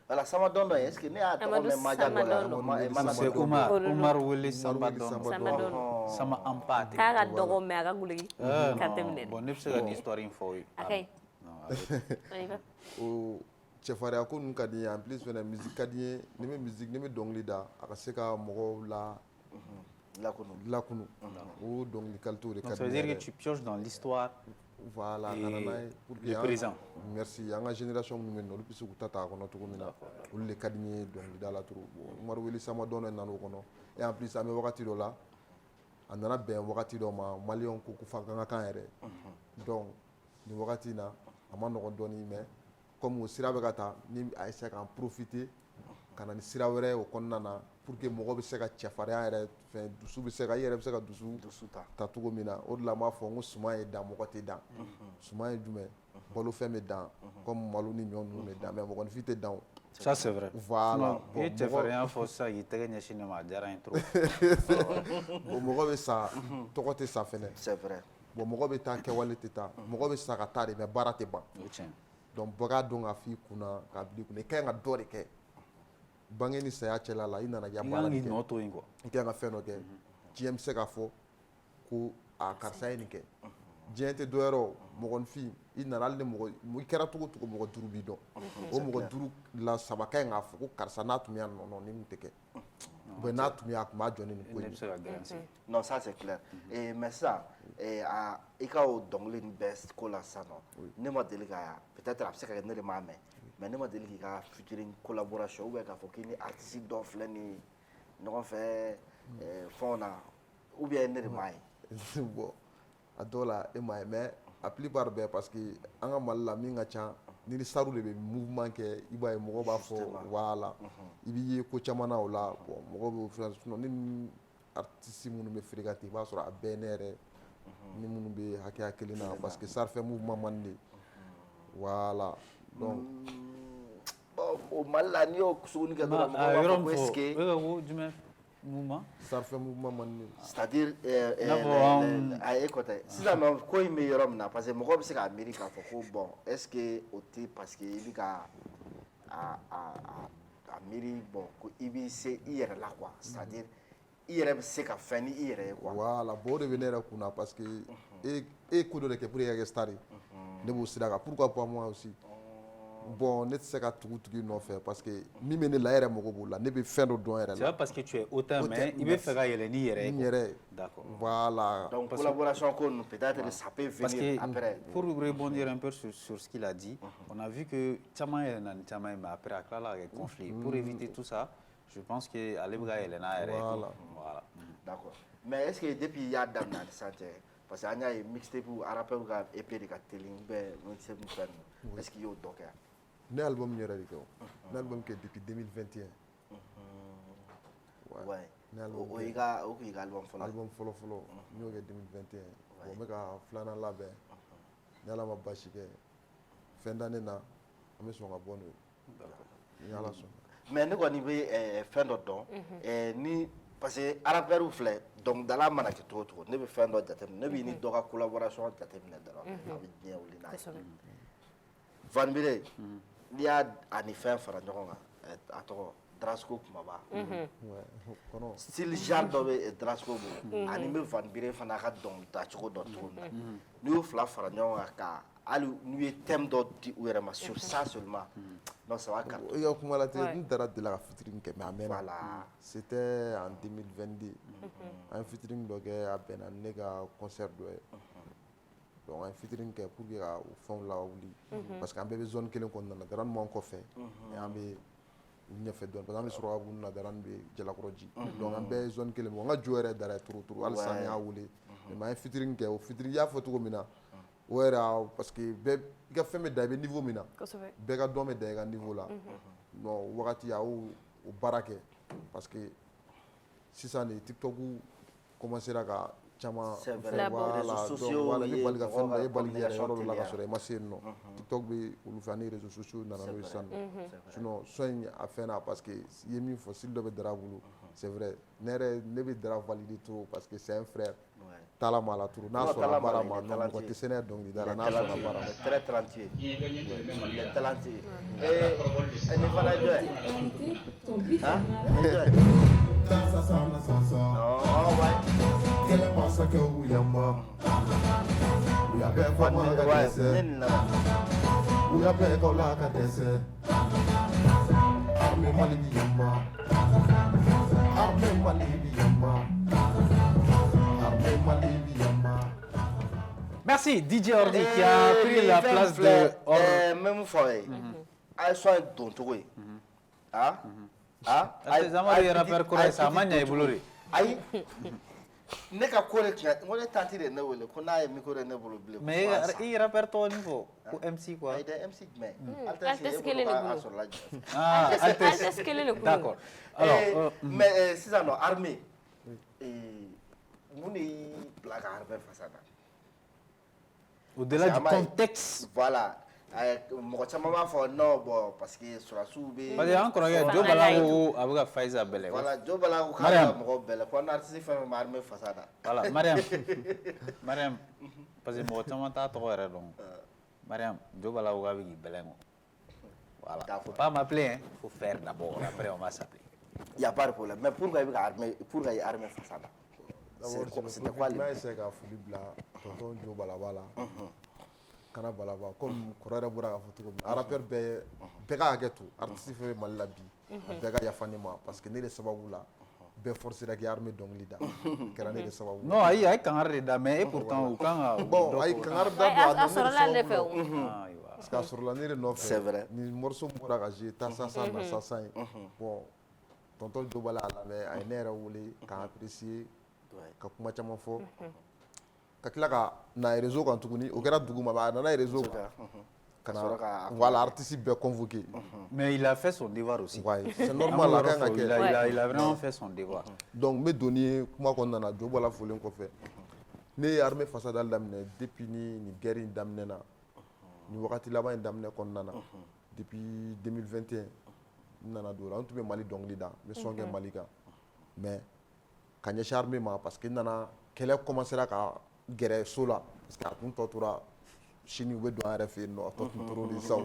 Voilà Samadɔn dɔ est ce que ne y'a tɔgɔ mɛn Maja dɔ la C'est Omar Wele Samadɔn. Sama Ampa. K'a ka dɔgɔ mais a ka guloki ka tɛmɛ. Bon, ne bɛ se ka nin histoire in fɔ o ye. Ok. O cɛfarinya ko ninnu ka di n ye en plus fɛnɛ musique ka di n ye ni bɛ dɔnkili da a ka se ka mɔgɔw lakunu o dɔnkili qualité de ka di n ye. Ça veut dire que tu pioches dans l'histoire. Voilà, le présent. Merci. An ka génération minnu bɛ yen nɔ olu bɛ se k'u ta a kɔnɔ cogo min na olu de ka di n ye dɔnkilida la trop. Omar Wele Samadɔn nana o kɔnɔ et en plus an bɛ wagati dɔ la a nana bɛn wagati dɔ ma maliyɛnw ko ko f'an ka kan yɛrɛ donc nin wagati in na a ma nɔgɔn dɔɔni mais comme o sira bɛ ka taa ni a essayer k'an profiter ka na ni sira wɛrɛ ye o kɔnɔna na pour que mɔgɔ bɛ se ka cɛfarinya yɛrɛ fɛn dusu bɛ se ka i yɛrɛ bɛ se ka dusu ta cogo min na o de la n b'a fɔ n ko suman ye dan mɔgɔ tɛ dan suman ye jumɛn balofɛn bɛ dan comme malo ni ɲɔ ninnu bɛ dan mais mɔgɔninfin tɛ dan o. Ça c'est vrai. Voilà. I ye cɛfarinya fɔ sisan k'i tɛgɛ ɲɛsin ne ma a diyara n ye trop. Bon mɔgɔ bɛ sa tɔgɔ tɛ sa fɛnɛ. C'est vrai. Bon mɔgɔ bɛ taa kɛwale tɛ taa mɔgɔ bɛ sa ka taa de mais baara tɛ ban. O tiɲɛ. Donc bɛɛ k'a dɔn k'a f'i kunna k'a bila i kunna i ka ɲi ka dɔ de kɛ bange ni saya cɛla la i nana k'i ka baara de kɛ. I kan k'i nɔ to yen quoi. I ka ɲi ka fɛn dɔ kɛ diɲɛ bɛ se k'a fɔ ko a karisa ye nin kɛ diɲɛ tɛ dɔwɛrɛ o mɔgɔninfin i nana hali ni mɔgɔ i kɛra cogo o cogo mɔgɔ 5 b'i dɔn o mɔgɔ 5 la 3 ka ɲi k'a fɔ ko karisa n'a tun y'a nɔ ni nin tɛ kɛ ou bien n'a tun y'a tun b'a jɔ ni nin ko in. Non ça c'est clair mais sisan i ka o dɔnkili nin bɛɛ ko la sisan nɔ ne ma deli ka peut-être a bɛ se ka kɛ ne de m'a mɛn mais ne ma deli k'i ka featuring collaboration ou bien k'a fɔ k'i ni artiste dɔ filɛ nin ɲɔgɔn fɛ fɛnw na ou bien ne de m'a ye. Bon a dɔw la e m'a ye mais a plupart bɛɛ parce que an ka Mali la min ka ca ni saru de bɛ mouvement kɛ i b'a ye mɔgɔw b'a fɔ voilà i b'i ye ko caman na o la bon mɔgɔw b'o fɛ sinon ni artiste minnu bɛ feere ka ten i b'a sɔrɔ a bɛɛ ne yɛrɛ ni minnu bɛ hakɛya kelen na parce que sarifɛ mouvement man di voilà donc. Bon o Mali la n'i y'o suguni kɛ dɔrɔn mɔgɔw b'a fɔ ko est-ce que. O jumɛn mouvement. Sarifɛ mouvement man di. C'est-à-dire a ye kɔtɛ sisan nɔ ko in bɛ yɔrɔ min na parce que mɔgɔw bɛ se k'a miiri k'a fɔ ko bon est-ce que o tɛ parce que i bɛ ka a miiri bon ko i b'i se i yɛrɛ la quoi c'est-à-dire i yɛrɛ bɛ se ka fɛn ni i yɛrɛ ye quoi. Voilà bon o de bɛ ne yɛrɛ kunna parce que e ko dɔ de kɛ pour que i ka kɛ star ye ne b'o sira kan pourquoi pas moi aussi bon ne tɛ se ka tugu nɔfɛ parce que min bɛ ne la yɛrɛ mago b'o la ne bɛ fɛn dɔ dɔn yɛrɛ la. C'est pas parce que tu es autant mais il bɛ fɛ ka yɛlɛ n'i yɛrɛ ye. N yɛrɛ. D'accord. Voilà. Donc collaboration qu'on peut-être ça peut venir après. Pour rebondir un peu sur ce qu'il a dit, on a vu que caman yɛlɛna ni caman ye mais après a tilala ka kɛ conflit. Pour éviter tout ça, je pense que ale bɛ ka yɛlɛna yɛrɛ. Voilà. D'accord. Mais est-ce que depuis il y a daminɛ ni sisan cɛ parce que an y'a ye mixtape rappeur ka EP de ka teli mixtape fɛn ninnu est-ce que i y'o dɔ kɛ? Ne album yɛrɛ de kɛ o. Ne album kɛ depuis 2021. Ouais. O y'i ka album fɔlɔ. Album fɔlɔ n y'o kɛ 2021. Bon n bɛ ka filanan labɛn. Ni Ala ma basi kɛ fin d'année na an bɛ sɔn ka bɔ n'o ye. Ni Ala sɔnna. Mais ne kɔni bɛ fɛn dɔ dɔn ni parce que rappeur filɛ dɔnkilidala mana kɛ cogo o cogo ne bɛ fɛn dɔ jateminɛ ne bɛ ni dɔ ka collaboration jateminɛ dɔrɔn a bɛ diɲɛ wuli n'a ye. Van Bire n'i y'a ani fɛn fara ɲɔgɔn kan a tɔgɔ Drasco kumaba. Style genre dɔ bɛ Drasco bolo ani bɛ Van Bire fana ka dɔnkilida cogo dɔ cogo min na n'i y'o fila fara ɲɔgɔn kan ka hali n'u ye thème dɔ di u yɛrɛ ma sur ça seulement donc ça va cartonner. I ka kuma la tigɛ n dara deli ka featuring kɛ mais a mɛnna. C'était en 2022 an ye featuring dɔ kɛ a bɛnna ne ka concert dɔ ye donc an ye featuring kɛ pour que ka o fɛnw lawuli parce que an bɛɛ bɛ zone kelen kɔnɔna na Daran m'an kɔfɛ et an bɛ ɲɛfɛ dɔɔnin parce que an bɛ sɔrɔ ka na Daran bɛ Jalakɔrɔji donc an bɛɛ ye zone kelen n ka jo yɛrɛ dara turu halisa n y'a wele mais an ye featuring kɛ o featuring i y'a fɔ cogo min na o yɛrɛ parce que bɛɛ i ka fɛn bɛ da i bɛ niveau min na bɛɛ ka dɔn bɛ da i ka niveau la non wagati a y'o baara kɛ parce que sisan de TikTok commencera ka caman voilà donc ne bali ka fɛn dɔ e bali k'i yɛrɛ yɔrɔ dɔ la ka sɔrɔ i ma se yen nɔ TikTok bɛ olu fɛ ani réseaux sociaux nana n'o ye sisan sinon sɔn a fɛn na parce que i ye min fɔ style dɔ bɛ Dara bolo c'est vrai ne bɛ Dara valider trop parce que c'est un frère tala ma la trop n'a sɔrɔ baara ma non mɔgɔ tɛ se ne dɔnkilidala n'a sɔrɔ baara ma très talentueux il est talentueux et ne fana jɔ ye Merci DJ Ordi qui a pris la place de Ordi. Même fois, elle soit don togo ye. Zamari rappeur kɔrɔ ye sa a ma ɲɛ i bolo de. Ayi ne ka ko de tiɲɛ n ko ne tanti de ne wele ko n'a ye micro de ne bolo bilen. Mais i rappeur tɔgɔ nin fɔ ko MC quoi. Ayi dɛ MC jumɛn. Altesse kelen de bolo. Altesse kelen de bolo. D'accord. Alors mais sisan nɔ armée mun de y'i bila ka armée fasa da. Au-delà du contexte. Voilà. Mɔgɔ caman b'a fɔ non bon parce que surasiw bɛ. Parce que an kɔrɔkɛ Jo Bala ko a bɛ ka Faiza bɛlɛ. Voilà Jo Bala ko k'a bɛ mɔgɔ bɛlɛ ko an artiste fɛn fɛn bɛ armée fasa da. Voilà Mariam parce que mɔgɔ caman t'a tɔgɔ yɛrɛ dɔn. Mariam Jo Bala ko k'a bɛ k'i bɛlɛ nkɔ. Voilà. Faut pas m'appeler hein. Faut faire d'abord après on va s'appeler. Il y a pas de problème mais pour que i armée fasa da. C'était quoi le. N'a essayé ka foli bila tonton Jo Balaba la. Kana Balaba comme kɔrɔ yɛrɛ bɔra k'a fɔ cogo min na rappeur bɛɛ ka hakɛ to artiste fɛn fɛn Mali la bi bɛɛ ka yafa ne ma parce que ne de sababu la bɛɛ forcera k'i armée dɔnkili da kɛra ne de sababu. Non ayi a ye kangari de da mais et pourtant u kan ka. Bon a ye kangari da don a sɔrɔla ne fɛ o. parce que a sɔrɔla ne de nɔfɛ. C'est vrai. ni morceau bɔra ka jouer Tasasa na Sasa ye bon tonton Jo Bala a lamɛn a ye ne yɛrɛ wele k'an apprécier ka kuma caman fɔ. Ka tila ka na réseau kan tuguni o kɛra dugu ma a nana réseau kan ka na voilà artiste bɛɛ convoqué. Mais il a fait son devoir aussi. Ouais, c'est normal a kan ka kɛ. Il a vraiment fait son devoir. Donc n bɛ donni ye kuma kɔnɔna na Jo Bala folen kɔfɛ ne ye armée fasadali daminɛ depuis ni guerre in daminɛna ni wagati laban in daminɛ kɔnɔna na depuis 2021 n nana don o la n tun bɛ Mali dɔnkili da n bɛ son kɛ Mali kan mais ka ɲɛsin armée ma parce que n nana kɛlɛ commencera ka gɛrɛ so la parce que a tun tɔ tora sini u bɛ don an yɛrɛ fɛ yen nɔ a tɔ tun tora de saw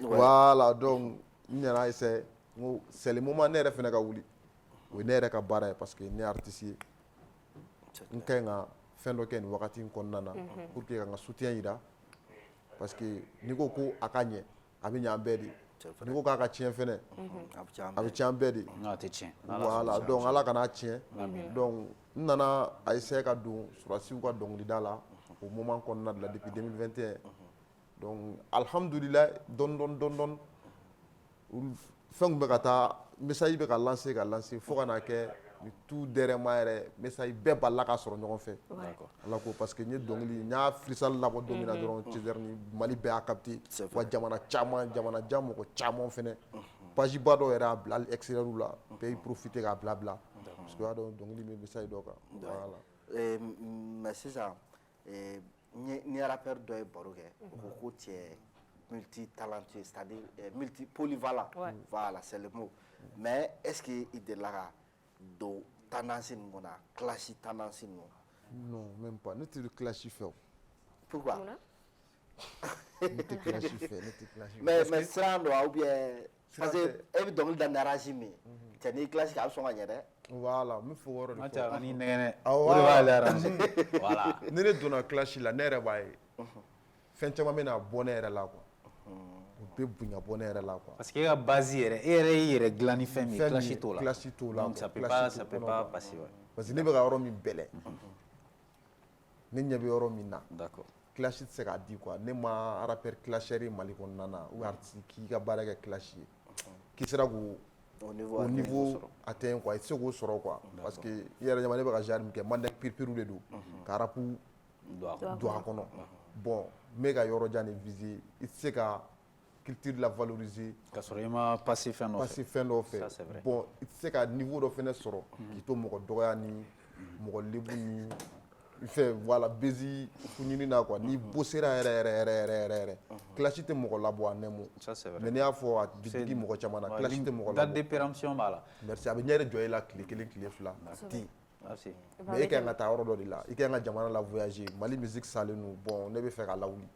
voilà donc n nana essayer n ko c'est le moment ne yɛrɛ fana ka wuli o ye ne yɛrɛ ka baara ye parce que ne ye artiste ye n ka ɲi ka fɛn dɔ kɛ nin wagati in kɔnɔna na pour que ka n ka soutien jira parce que n'i ko ko a ka ɲɛ a bɛ ɲɛ an bɛɛ de n'i ko k'a ka tiɲɛ fɛnɛ a bɛ tiɲɛ an bɛɛ de Non, t'es tiens. voilà donc ala kana tiɲɛ donc n nana a essayer ka don surasiw ka dɔnkilida la o moment kɔnɔna de la depuis 2021 donc alhamdulillah dɔɔni fɛn bɛ ka taa message bɛ ka lancer fo ka na kɛ tout dernièrement yɛrɛ message bɛɛ balila ka sɔrɔ ɲɔgɔn fɛ ala ko parce que n ye dɔnkili n y'a freestyle labɔ don min na dɔrɔn César ni Mali bɛɛ y'a capté wa jamana jan mɔgɔ caman fɛnɛ page ba dɔw yɛrɛ y'a bila hali extérieur la bɛɛ y'i profiter k'a bila parce que o y'a dɔn dɔnkili bɛ message dɔ kan voilà. mais sisan ni rappeur dɔ ye baro kɛ o ko ko cɛ multi-talentueux, c'est-à-dire polyvalent. Voilà, c'est le mot. Mais est-ce qu'il delila ka don tendance ninnu na clash tendance ninnu? Non, même pas. Ne tɛ clash fɛ o. Pourquoi? Ne tɛ clash fɛ. Mais siran don ou bien parce que e bɛ dɔnkili da ni arrangement min cɛ n'i clash kɛ a bɛ sɔn ka ɲɛ dɛ. Voilà, n bɛ fɔ o yɔrɔ de fɔ. Matière ani nɛgɛnɛ. Awɔ. O de b'ale arranger. Voilà. Ni ne donna clash la ne yɛrɛ b'a ye fɛn caman bɛ na bɔ ne yɛrɛ la quoi. O bɛ bonya bɔ ne yɛrɛ la quoi. Parce que e ka base yɛrɛ e yɛrɛ y'i yɛrɛ dilan ni fɛn min ye clash t'o la. Clash t'o la. Donc ça peut pas passer. Parce que ne bɛ ka yɔrɔ min bɛlɛ ne ɲɛ bɛ yɔrɔ min na. D'accord. Clash tɛ se k'a di quoi ne ma rappeur clasher ye Mali kɔnɔna na ou artiste k'i ka baara kɛ clash ye k'i sera k'o au niveau atteint quoi i tɛ se k'o sɔrɔ quoi parce que i yɛrɛ ɲɛma ne bɛ ka genre min kɛ Mandeng piripiriw de don ka rap don a kɔnɔ bon n bɛ ka yɔrɔ jan de viser i tɛ se ka culture la valoriser ka sɔrɔ i ma passer fɛn dɔ fɛ bon i tɛ se ka niveau dɔ fɛnɛ sɔrɔ k'i to mɔgɔ dɔgɔya ni mɔgɔ lebu ni fɛ voilà bezi ɲini na quoi ni bossera yɛrɛ clash tɛ mɔgɔ labɔ a nɛmu mais n'i y'a fɔ a digi mɔgɔ caman na clash tɛ mɔgɔ labɔ date de péremption b'a la merci a bɛ ɲɛ de jɔ i la tile kelen tile fila ti mais e ka ɲi ka taa yɔrɔ dɔ de la i ka ɲi ka jamana la voyager Mali musique salen don bon ne bɛ fɛ ka lawuli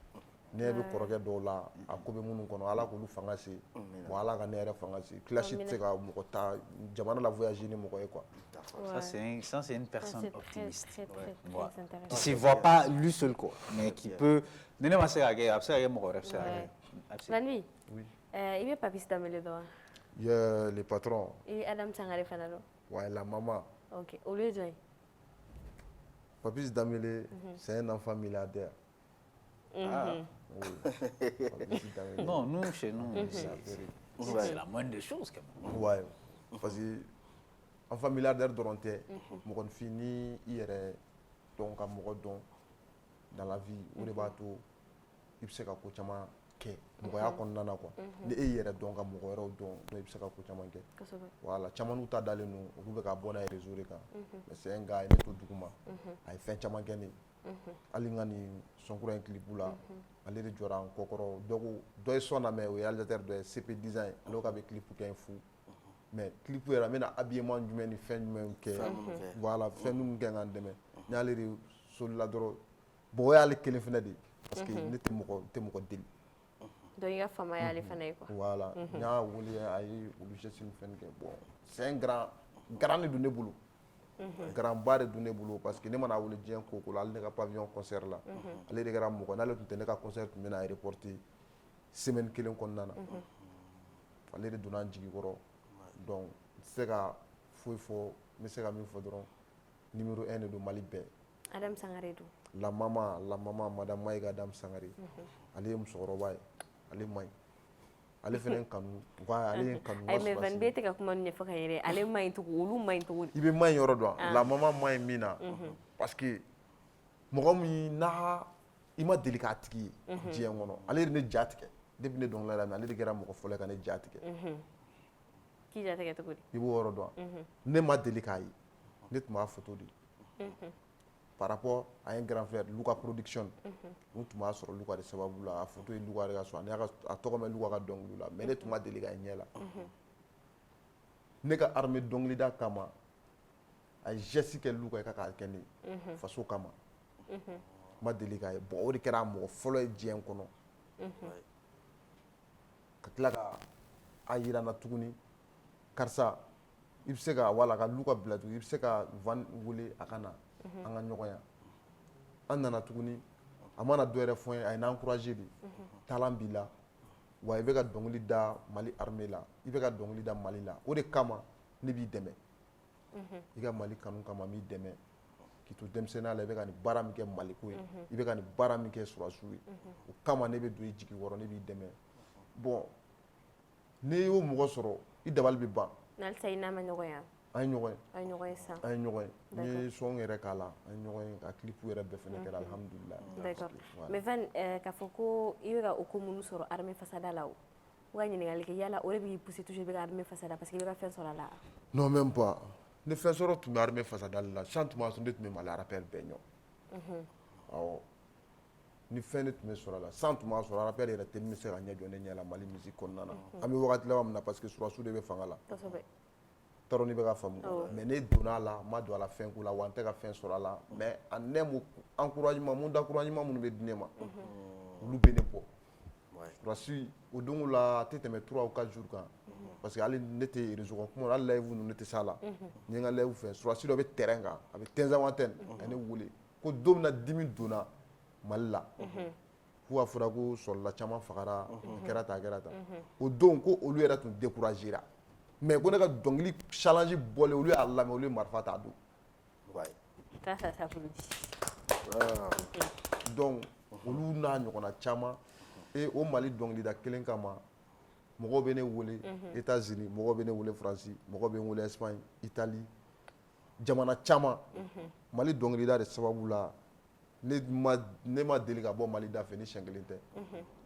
ne bɛ kɔrɔkɛ dɔw la a ko bɛ minnu kɔnɔ ala k'olu fanga se bon ala ka ne yɛrɛ fanga se clash tɛ se ka mɔgɔ ta jamana la voyager ni mɔgɔ ye quoi. Ça, c'est une personne optimiste. Qui ne se voit pas lui seul, quoi, mais qui peut. Ne ma se k'a kɛ a bɛ se ka kɛ mɔgɔ wɛrɛ bɛ se k'a kɛ. La nuit. Oui. I bɛ Papis Damele dɔn wa? Il y a les patrons. I bɛ Adam Sangare fana dɔn? Ouais, la maman. Ok, olu ye jɔn ye? Papis Damele, c'est un enfant milliardaire. Ah. Oui. Papis Damele. Non, nous, chez nous, c'est la moindre des choses, quand même. Ouais, parce que enfant milliardaire dɔrɔn tɛ mɔgɔninfin ni i yɛrɛ dɔn ka mɔgɔ dɔn dans la vie o de b'a to i bɛ se ka ko caman kɛ mɔgɔya kɔnɔna na quoi ni e y'i yɛrɛ dɔn ka mɔgɔ wɛrɛw dɔn i bɛ se ka ko caman kɛ voilà caman n'u ta dalen don olu bɛ ka bɔ n'a ye réseau de kan mais c'est un gars ye ne to duguma a ye fɛn caman kɛ ne ye hali n ka nin Sonkura in clip la ale de jɔra n kɔkɔrɔ dɔ ye son lamɛn o ye réalisateur dɔ ye CP Design ale k'a bɛ clip kɛ n fu mais clip yɛrɛ an bɛna habillement jumɛn ni fɛn jumɛn kɛ voilà fɛn minnu kɛ k'an dɛmɛ n y'ale de solila dɔrɔn bon o y'ale kelen fɛnɛ de parce que ne tɛ mɔgɔ deli donc i ka fama y'ale fana ye quoi voilà n y'a wele a ye olu geste ni fɛn kɛ bon c'est un grand de don ne bolo grand ba de don ne bolo parce que ne mana wele diɲɛ ko o ko la hali ne ka pavillon concert la ale de kɛra mɔgɔ n'ale tun tɛ ne ka concert tun bɛna reporter semaine kelen kɔnɔna na ale de donna n jigi kɔrɔ donc n tɛ se ka foyi fɔ n bɛ se ka min fɔ dɔrɔn numéro 1 de don Mali bɛɛ. Adam Sangare don. La maman madame Maïga Adam Sangare ale ye musokɔrɔba ye ale man ɲi ale fɛnɛ kanu ale ye kanu. ayi mais Van bɛ tɛ ka kuma ɲɛfɔ ka ɲɛ dɛ ale man ɲi cogo olu man ɲi cogo di. I bɛ man ɲi yɔrɔ dɔn la maman man ɲi min na parce que mɔgɔ min n'a i ma deli k'a tigi ye diɲɛ kɔnɔ ale de ne ja tigɛ depuis ne dɔnkilida la mais ale de kɛra mɔgɔ fɔlɔ ye ka ne ja tigɛ. K'i ja tigɛ cogo di. I b'o yɔrɔ dɔn ne ma deli k'a ye ne tun b'a photo de par rapport à un grand frère Luka Production n tun b'a sɔrɔ Luka de sababu la a photo ye Luka de ka so a tɔgɔ mɛn Luka ka dɔnkili la mais ne tun ma deli k'a ɲɛ la ne ka armée dɔnkilida kama a ye geste kɛ Luka ye k'a kɛ ne ye faso kama n ma deli k'a ye bon o de kɛra mɔgɔ fɔlɔ ye diɲɛ kɔnɔ ka tila ka a yira n na tuguni karisa i bɛ se ka wala ka Luka bila tuguni i bɛ se ka Van wele a ka na an ka ɲɔgɔn ya an nana tuguni a mana dɔ yɛrɛ fɔ n ye a ye n'an encouragé de talent b'i la wa i bɛ ka dɔnkili da Mali armée la i bɛ ka dɔnkili da Mali la o de kama ne b'i dɛmɛ i ka Mali kanu kama n b'i dɛmɛ k'i to denmisɛnninya la i bɛ ka nin baara min kɛ Maliko ye i bɛ ka nin baara min kɛ Surasiw ye o kama ne bɛ don i jigi kɔrɔ ne b'i dɛmɛ bon n'i y'o mɔgɔ sɔrɔ i dabali bɛ ban n'alisa i n'a ma ɲɔgɔn ye an ye ɲɔgɔn ye a ye ɲɔgɔn ye san an ye ɲɔgɔn ye n ye son yɛrɛ k'a la an ye ɲɔgɔn ye ka clip yɛrɛ bɛɛ fɛnɛ kɛra alhamdulillah d'accord mais Van k'a fɔ ko i bɛ ka o ko minnu sɔrɔ armée fasada la o ka ɲininkali kɛ yala o de b'i pousser toujours i bɛ ka armée fasada parce que i bɛ ka fɛn sɔrɔ a la non même pas ni fɛn sɔrɔ tun bɛ armée fasadali la san tun b'a sɔrɔ ne tun bɛ Mali rappel bɛɛ ɲɔ awɔ ni fɛn de tun bɛ sɔrɔ a la san tun b'a sɔrɔ rappel yɛrɛ tɛ min bɛ se ka ɲɛ jɔ ne ɲɛ la Mali musique kɔnɔna na an bɛ wagati laban min na parce que Surasiw de bɛ fanga la tɔɔrɔ ni bɛ ka faamu mais ne donna a la n ma don a la fɛn ko la wa n tɛ ka fɛn sɔrɔ a la mais en aime encouragement mun d'encouragement minnu bɛ di ne ma olu bɛ ne bɔ Surasiw o dongo la a tɛ tɛmɛ 3 ou 4 jours kan parce que hali ne tɛ réseau kan kuma hali live ninnu ne tɛ s'a la n ye n ka live fɛ Surasiw dɔ bɛ terrain kan a bɛ Tinzan antenne a ne wele ko don min na dimi donna Mali la fo a fɔra ko sɔrɔla caman fagara a kɛra tan a kɛra tan o don ko olu yɛrɛ tun découragera mais ko ne ka dɔnkili challenge bɔlen olu y'a lamɛn olu ye marifa ta don donc olu n'a ɲɔgɔnna caman o Mali dɔnkilida kelen kama mɔgɔw bɛ ne wele États-Unis mɔgɔw bɛ ne wele France mɔgɔw bɛ n wele Espagne Italie jamana caman Mali dɔnkilida de sababu la ne ma deli ka bɔ Mali da fɛ ni siɲɛ kelen tɛ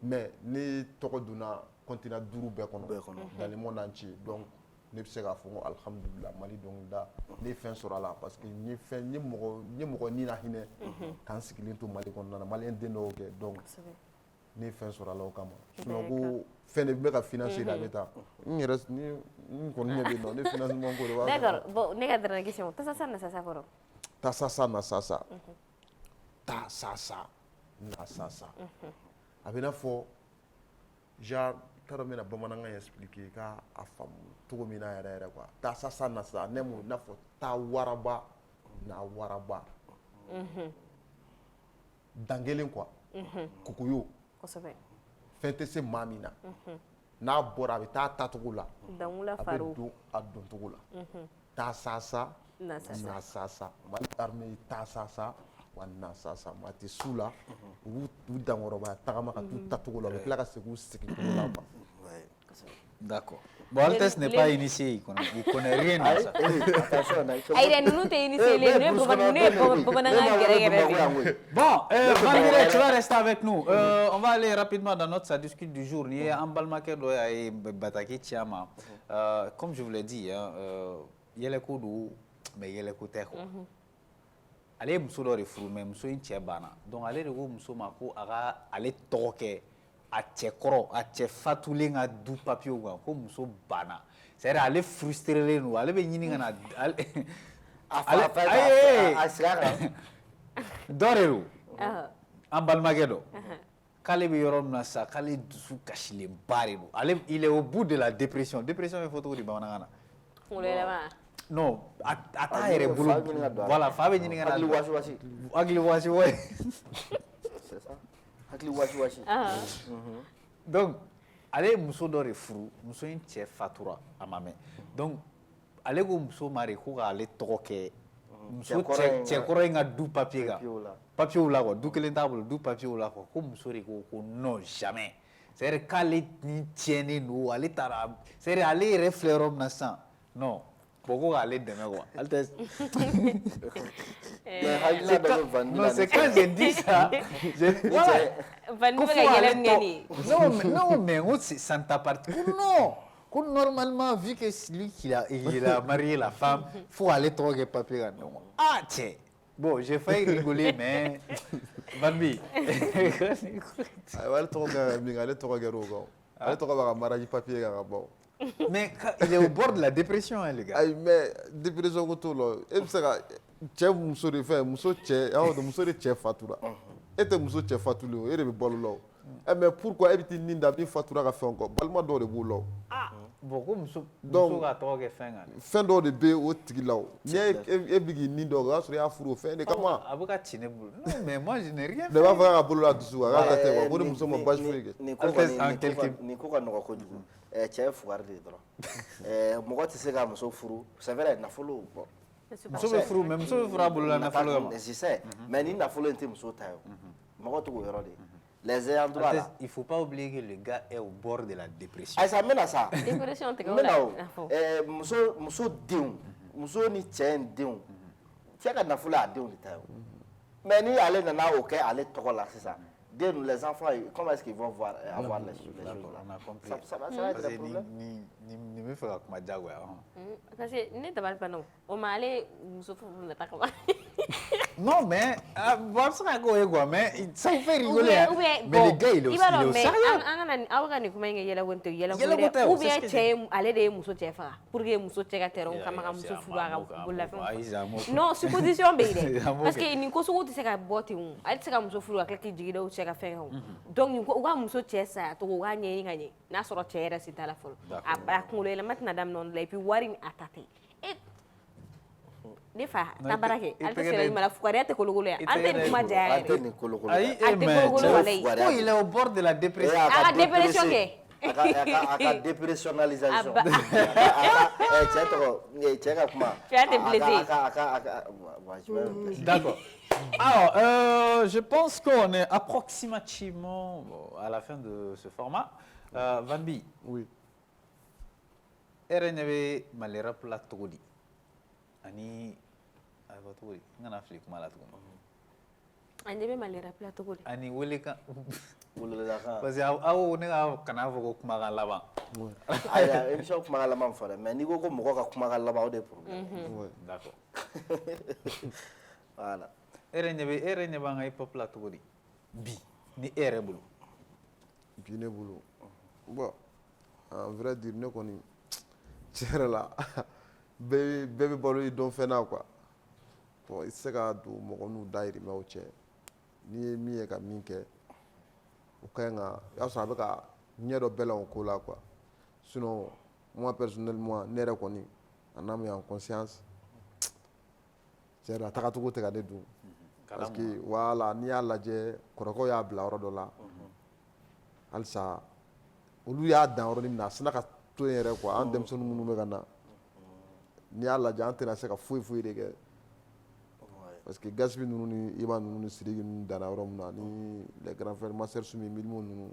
mais ne tɔgɔ donna continent 5 bɛɛ kɔnɔ dans le monde entier donc ne bɛ se k'a fɔ ko alhamdulillah Mali dɔnkilida ne ye fɛn sɔrɔ a la parce que n ye mɔgɔ ni na hinɛ k'an sigilen to Mali kɔnɔna na maliyɛn den dɔw kɛ donc ne ye fɛn sɔrɔ a la o kama sinon ko fɛn de bɛ ka financer de a bɛ taa n yɛrɛ n kɔni ɲɛ bɛ yen nɔ ne financement ko de b'a d'accord bon ne ka dernière question tasasa na sasa kɔrɔ tasasa na sasa tasasa na sasa a bɛ i n'a fɔ genre t'a dɔn n bɛna bamanankan expliquer k'a faamu cogo min na yɛrɛ yɛrɛ quoi tasasa na sasa ne m'o i n'a fɔ taa waraba na waraba dan kelen quoi kukuyo kosɛbɛ fɛn tɛ se maa min na n'a bɔra a bɛ taa tacogo la dankula a faro bɛ don a doncogo la tasasa na sasa na sasa Mali armée tasasa wa na sasa maa tɛ su la u b'u dankɔrɔbaya tagama ka t'u tacogo la u bɛ tila ka segin u sigicogo la quoi. D'accord. Bon, Altesse n'est pas initié, il connaît rien de ça. Aïe, nous t'es initié, Bon, Vanguire, tu vas rester avec nous. On va aller rapidement dans notre discussion du jour. Il y a un balmaquet et Bataki Tiama. Comme je vous l'ai dit, il y a les coups d'eau, mais il y a les coups de ale muso dɔ de furu mais muso in cɛ banna donc ale de ko muso ma ko a ka ale tɔgɔ kɛ a cɛ kɔrɔ a cɛ fatulen ka du papiyew kan ko muso banna c'est à dire ale frustré don ale bɛ ɲini ka na a sira kan dɔ de don an balimakɛ dɔ k'ale bɛ yɔrɔ min na sa k'ale dusu kasilenba de don ale il est au bout de la dépression bɛ fɔ cogo di bamanankan na kunkolo yɛlɛma non a t'a yɛrɛ bolo voilà fa bɛ ɲini ka na hakili wasi c'est ça hakili wasi donc ale ye muso dɔ de furu muso in cɛ fatura a ma mɛn donc ale ko muso ma de ko k'ale tɔgɔ kɛ muso cɛkɔrɔ in ka du papier kan papiyew la quoi du kelen t'a bolo du papiyew la quoi ko muso de ko non jamais c'est à dire k'ale ni tiɲɛnen don ale taara c'est à dire ale yɛrɛ filɛ yɔrɔ min na sisan non bon ko k'ale dɛmɛ quoi Altesse non c'est quand j'ai dit ça non mais ça ne t'appartient non normalement vu que c'est lui qui a marié la femme faut aller tɔgɔ kɛ papier kan donc ah tiens bon j'ai failli rigoler mais Vanbi ale tɔgɔ kɛ min ale tɔgɔ kɛra o kan ale tɔgɔ b'a ka mariage papier kan ka bɔ mais il est au bord de la dépression hein les gars ayi mais dépression ko t'o la e bɛ se ka cɛ muso de fɛ muso cɛ y'aw dɔn muso de cɛ fatura e tɛ muso cɛ fatulen o e de bɛ balo la o mais pourquoi e bɛ t'i nin da min fatura ka fɛn kɔ balima dɔw de b'o la o beaucoup muso Donc, ka tɔgɔ kɛ fɛn kan dɛ. fɛn dɔw de bɛ o tigi la o n'i ye e bɛ k'i nin dɔn o y'a sɔrɔ i y'a furu o fɛn de kama a bɛ ka ci ne bolo non mais moi je n'ai rien de fait. b'a fɔ k'a bolo la dusu a k'a ka tɛ quoi ko ni muso ma baasi foyi kɛ nin ko ka nɔgɔ kojugu cɛ ye fugari de ye dɔrɔn mɔgɔ tɛ se ka muso furu c'est vrai nafolo bɔn muso bɛ furu mais muso bɛ furu a bolo la nafolo kama. c'est ça mais ni nafolo in tɛ muso ta ye o mɔgɔ t'o yɔrɔ de les ayants droit là Il faut pas oublier que le gars est au bord de la dépression. ayisa n bɛna sa Dépression tɛ kɛ n o bɛna la. o muso denw muso ni cɛ in denw cɛ ka nafolo y'a denw de ta ye o mais ni ale nana o kɛ ale tɔgɔ la sisan den les enfants comment est-ce qu'ils vont voir avoir les choses là On a compris. ça va être Parce un que problème ni bɛ fɛ ka kuma diyagoya. Parce que ne dabali banna o. O ma ale muso furu nata kama. Non, mais bon, c'est pas quoi, mais ça vous fait Ou rigoler. bien, hein. ou bien, Mais bon, le gars, il est i b'a dɔn au mais sérieux. an kana aw ka nin kuma in kɛ yɛlɛko tɛ Yɛlɛko yɛlɛko tɛ o, ou c'est bien ce que cɛ ye ale de ye muso cɛ faga pour que muso cɛ ka tɛrɛn kama ka muso furu a ka bololafɛnw Ayi, c'est amour. non supposition bɛ yen C'est dɛ amour parce kɛ. que nin ko sugu tɛ se ka bɔ ten o ale tɛ se ka muso furu ka tila k'i jigi da o cɛ ka fɛn kan o donc nin ko u ka muso cɛ saya cogo u k'a ɲɛɲini ka ɲɛ n'a sɔrɔ cɛ yɛrɛ si t'a la fɔlɔ a kunkolo yɛlɛma tɛna daminɛ o la et puis wari in a ta tɛ ne fa ta baara kɛ ale tɛ sɛnɛ ɲuman la fugariya tɛ kolokolo yan an tɛ nin kuma jaya an tɛ yɛrɛ nin kolokolo Ayi, a tɛ mais kolokolo wala yi Ko il est au bord de la dépression. a ka dépression kɛ a ka dépersonnalisation cɛ tɔgɔ cɛ ka kuma Tu as été blessé. D'accord. Alors, je pense qu'on est approximativement à la fin de ce format. Van Bi, oui e yɛrɛ ɲɛ bɛ Mali rap la cogo di ani a bɛ fɔ cogo di n kana fili kuma la tuguni a ɲɛ bɛ Mali rap la cogo di ani welekan wololedakan parce que aw ne ka kana fɔ ko kumakan laban. ayiwa émission kumakan laban fɔ dɛ mais n'i ko ko mɔgɔ ka kumakan laban o de ye problème D'accord. voilà E yɛrɛ ɲɛ b'an ka hip hop la cogo di bi ni e yɛrɛ bolo. bi ne bolo bon en vrai dire ne kɔni tiɲɛ yɛrɛ la bɛɛ bɛ balo i dɔn fɛn na quoi bon i tɛ se ka don mɔgɔ n'u dahirimɛw cɛ n'i ye min ye ka min kɛ o ka ɲi ka o y'a sɔrɔ a bɛ ka ɲɛ dɔ bɛɛ la o ko la quoi sinon moi personnellement ne yɛrɛ kɔni en âme et en conscience tiɲɛ yɛrɛ la tagacogo tɛ ka ne dun parce que voilà n'i y'a lajɛ kɔrɔkɛw y'a bila yɔrɔ dɔ la halisa olu y'a dan yɔrɔnin min na a sina ka to yen yɛrɛ quoi an denmisɛnnin minnu bɛ ka na n'i y'a lajɛ an tɛna se ka foyi foyi de kɛ parce que Gaspi ninnu ni Iba ninnu ni Sidiki ninnu danna yɔrɔ min na ni les grands frères Master Sumi Milimo ninnu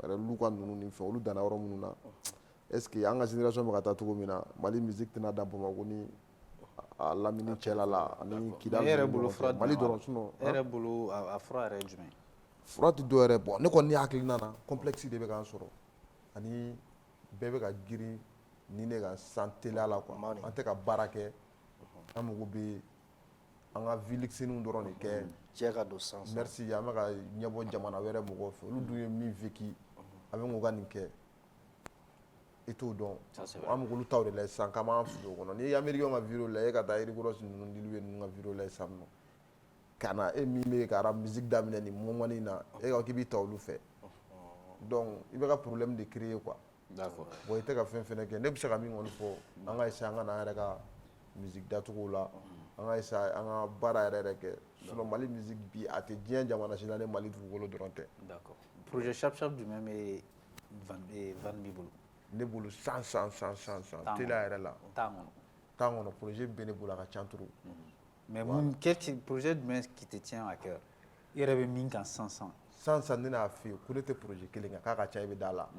wɛrɛ Luka ninnu ni fɛn olu danna yɔrɔ minnu na est ce que an ka génération bɛ ka taa cogo min na Mali musique tɛna dan Bamakɔ ni a lamini cɛla la ani Kidali E yɛrɛ bolo fura Mali dɔrɔn sinon e yɛrɛ bolo a fura yɛrɛ ye jumɛn. fura tɛ dɔwɛrɛ bɔn ne kɔni hakilina na complexe de bɛ k'an sɔrɔ ani bɛɛ bɛ ka girin ni ne ka san teliya la quoi an tɛ ka baara kɛ an mago bɛ an ka vilixiniw dɔrɔn de kɛ cɛ ka don san merci an bɛ ka ɲɛbɔ jamana wɛrɛ mɔgɔw fɛ olu dun ye min vécu a bɛ k'o ka nin kɛ i t'o dɔn an mago olu taw de la sisan k'an b'an fili o kɔnɔ n'i ye américain ka vidéo lajɛ e ka taa Rick-Ross ninnu Lil Wayne ninnu ka vidéo lajɛ sisan nɔ ka na e min bɛ ka rap musique daminɛ nin moment in na e ka k'i b'i ta olu fɛ donc i bɛ ka problème de créer quoi D'accord. bon i tɛ ka fɛn fɛnɛ kɛ ne bɛ se ka min kɔni fɔ an ka essayer an ka na an yɛrɛ ka musique dacogo la an ka essayer an ka baara yɛrɛ kɛ sinon Mali musique bi a tɛ diɲɛ jamana si la ni Mali dugukolo dɔrɔn tɛ. D'accord. Projet Chap Chap jumɛn bɛ Van Bi bolo. ne bolo san teliya yɛrɛ la Temps kɔnɔ. temps kɔnɔ projet bɛ ne bolo a ka ca trop. Mais mun quel projet jumɛn qui te tient à cœur i yɛrɛ bɛ min kan sisan. Sisan ne n'a f'i ye ko ne tɛ projet kelen kan k'a ka ca i bɛ da la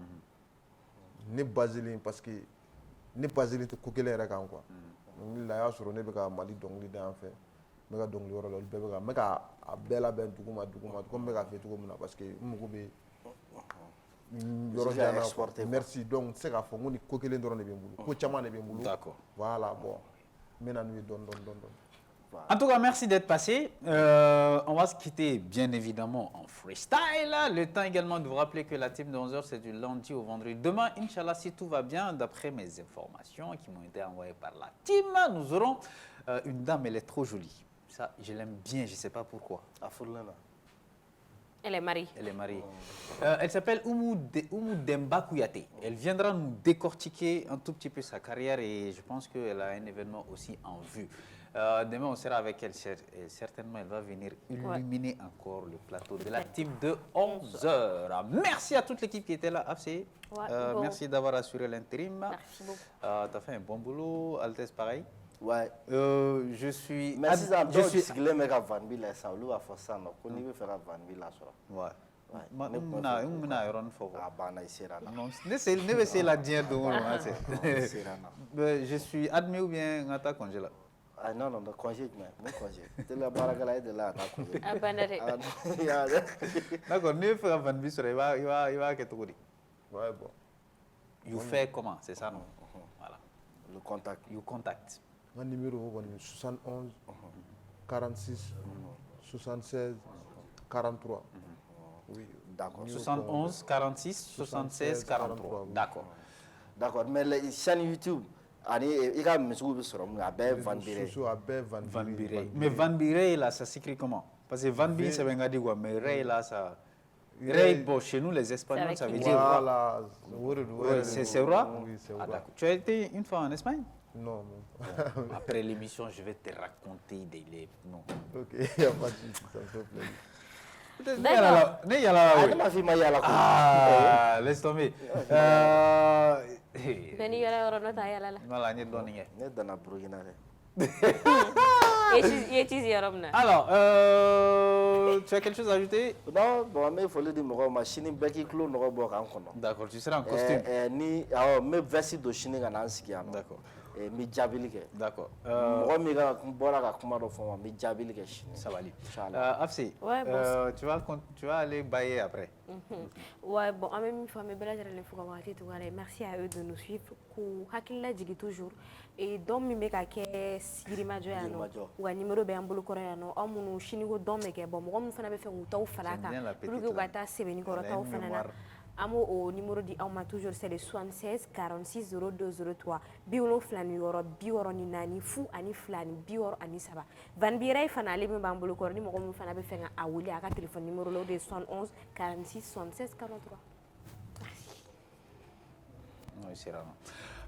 ne baselen parce que ne baselen tɛ ko kelen yɛrɛ kan quoi dɔnkili la a y'a sɔrɔ ne bɛ ka Mali dɔnkili da yan fɛ n bɛ ka dɔnkili yɔrɔ la olu bɛɛ bɛ ka n bɛ ka a bɛɛ labɛn dugu ma komi n bɛ k'a f'i ye cogo min na parce que n mago bɛ yɔrɔ jan na merci donc n tɛ se k'a fɔ n ko ni ko kelen dɔrɔn de bɛ n bolo ko caman de bɛ n bolo D'accord. voilà bon n bɛ na n'u ye dɔɔni dɔɔni. En tout cas, merci d'être passé. On va se quitter, bien évidemment, en freestyle. Le temps également de vous rappeler que la team de 11h, c'est du lundi au vendredi. Demain, Inch'Allah, si tout va bien, d'après mes informations qui m'ont été envoyées par la team, nous aurons une dame, elle est trop jolie. Ça, je l'aime bien, je ne sais pas pourquoi. Elle est mariée. Elle est mariée. Elle s'appelle Oumou Demba Kouyaté. Elle viendra nous décortiquer un tout petit peu sa carrière et je pense qu'elle a un événement aussi en vue. Demain, on sera avec elle et certainement elle va venir illuminer encore le plateau de la team de 11h. Merci à toute l'équipe qui était là, Afsé. Merci d'avoir assuré l'intérim. Merci beaucoup. Tu as fait un bon boulot, Altesse, pareil. Ouais. Je suis... Mais si ça doit être que les mecs à Van Bill, ça va faire ça, non? On y veut faire Van Bill là, ça. Ouais. Non, c'est la diète de je suis admis ou bien en ta congé là? Ah non, non, congé, mais congé. C'est la baragala de là, d'accord, ne fera Van Bill, il va que tu dis. Ouais, bon. You fais comment? C'est ça, non? Voilà. Le contact. You contact. Un numéro 71 46 76 43. Oui, d'accord. 71 46 76 43. D'accord. D'accord, mais les chaînes YouTube, il y a un sur Van Biré. Mais Van Biré, là, ça s'écrit comment? Parce que Van Biré, c'est un quoi, mais Ray, là, ça. Ray, bon, chez nous, les Espagnols, ça veut dire roi. C'est roi? Oui, c'est roi. roi. Tu as été une fois en Espagne? Non. Après l'émission, je vais te raconter des... Non. Ok, il n'y a pas de souci, ça me fait plaisir. D'accord. Ah, laisse tomber. Alors, tu as quelque chose à ajouter? Non, bon, mais il faut le dire, machine Becky Clou, d'accord, tu seras en costume. Mais versi de Chine, d'accord. Mi jabili ke. D'accord. Mɔgɔ min ka bɔra ka kuma dɔ fɔ ma mi jabili kɛ sini. Ça va aller. Afsi, tu vas aller bailler après. Ouais, bon, en même temps, mes belles gens, merci à eux de nous suivre. Ku hakilla jigi toujours. Et donc, mi meka ke sigirima joya no. Wa numéro be ambulu korea no. Amunu shinigo don meke bon. Mɔgɔ min fana bɛ fɛ k'u taw falaka. Pour que u ka taa sɛbɛnni kɔrɔ taw fana na. Amo au numéro di Auma toujours c'est le 76 46 02 03 biolo flani yoro bioro ni nani fu ani flani bioro ani saba Van Biray fana le min bambolo ko ni mo ko fana be fenga a wuli aka téléphone numéro lo de 71 46 76 43.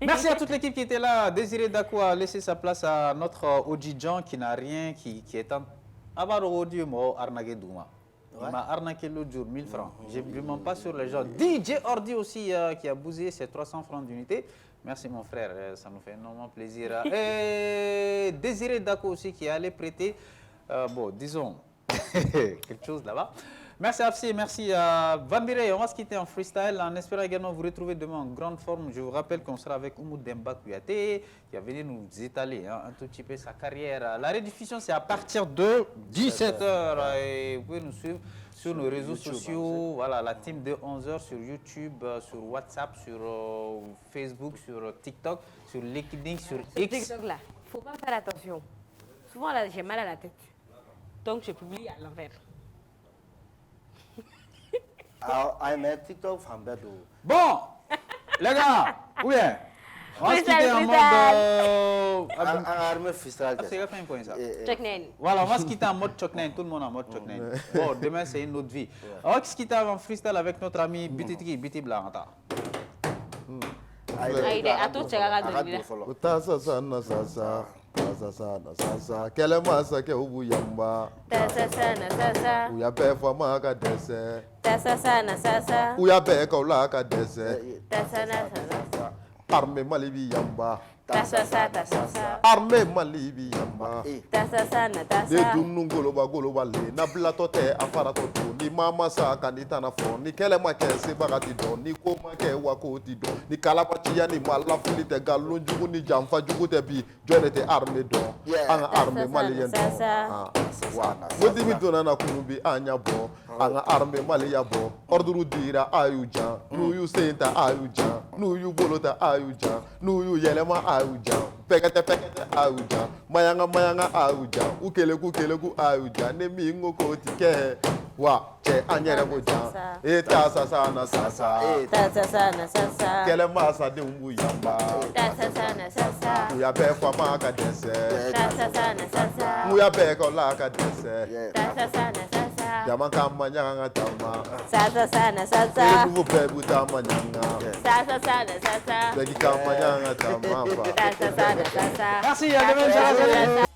Merci à toute l'équipe qui était là. Désiré Dakou a laissé sa place à notre Odjijan qui n'a rien, qui est en Abaro Dieu mo Arnagé Douma. Il m'a arnaqué l'autre jour, 1000 francs. Je ne mens pas sur les gens. DJ Ordi aussi qui a bousillé ses 300 francs d'unité. Merci mon frère, ça nous fait énormément plaisir. Et Désiré Dakou aussi qui est allé prêter, bon, disons, quelque chose là-bas. Merci Afsi, merci à Van Biré. On va se quitter en freestyle en espérant également vous retrouver demain en grande forme. Je vous rappelle qu'on sera avec Oumou Demba Kouyaté qui a venu nous étaler un tout petit peu sa carrière. La rediffusion c'est à partir de 17h et vous pouvez nous suivre sur nos réseaux sociaux. Voilà, la team de 11h sur YouTube, sur WhatsApp, sur Facebook, sur TikTok, sur LinkedIn, sur X. TikTok là, faut pas faire attention. Souvent là j'ai mal à la tête. Donc je publie à l'envers. TikTok bon, les gars, où est? On va se quitter en mode... Voilà, on va se quitter en mode Choknen, tout le monde en mode Choknen. Bon, demain c'est une autre vie. On va se quitter en freestyle avec notre ami Bititiki, Biti Blanta. Sasa kele masa ke ubu yamba uya be fo ma ka dese uya be ko la ka dese arme malibi yamba arme malibi yamba de dunnu goloba le na blato te afara to ni mama sa ka ni tana fo ni kele ma ke se bagati do ni ko ma ke wa ko ti do ni kala patiya ni mala fuli te gallo jugu ni jamfa jugu te bi jone te arme do anga arme maliyen do wodi mi do na kunubi anya bo anga arme maliya bo orduru dira ayuja nu yu senta ayuja nu yu bolota ayuja nu yu yelema ayuja pekete ayuja mayanga ayuja ukeleku ayuja ne mi ngoko tike wa che anyere go jan e ta sasa na sasa kele masa de umbu yamba u ya be kwa ma ka dese mu ya be ko la ka dese Jama kamanyanga tama. Sasa sana Le sasa. nouveau père Boutamanyanga. Sasa sana sasa. Begi kamanyanga tama. Sasa sana sasa. Merci, à demain, Charles.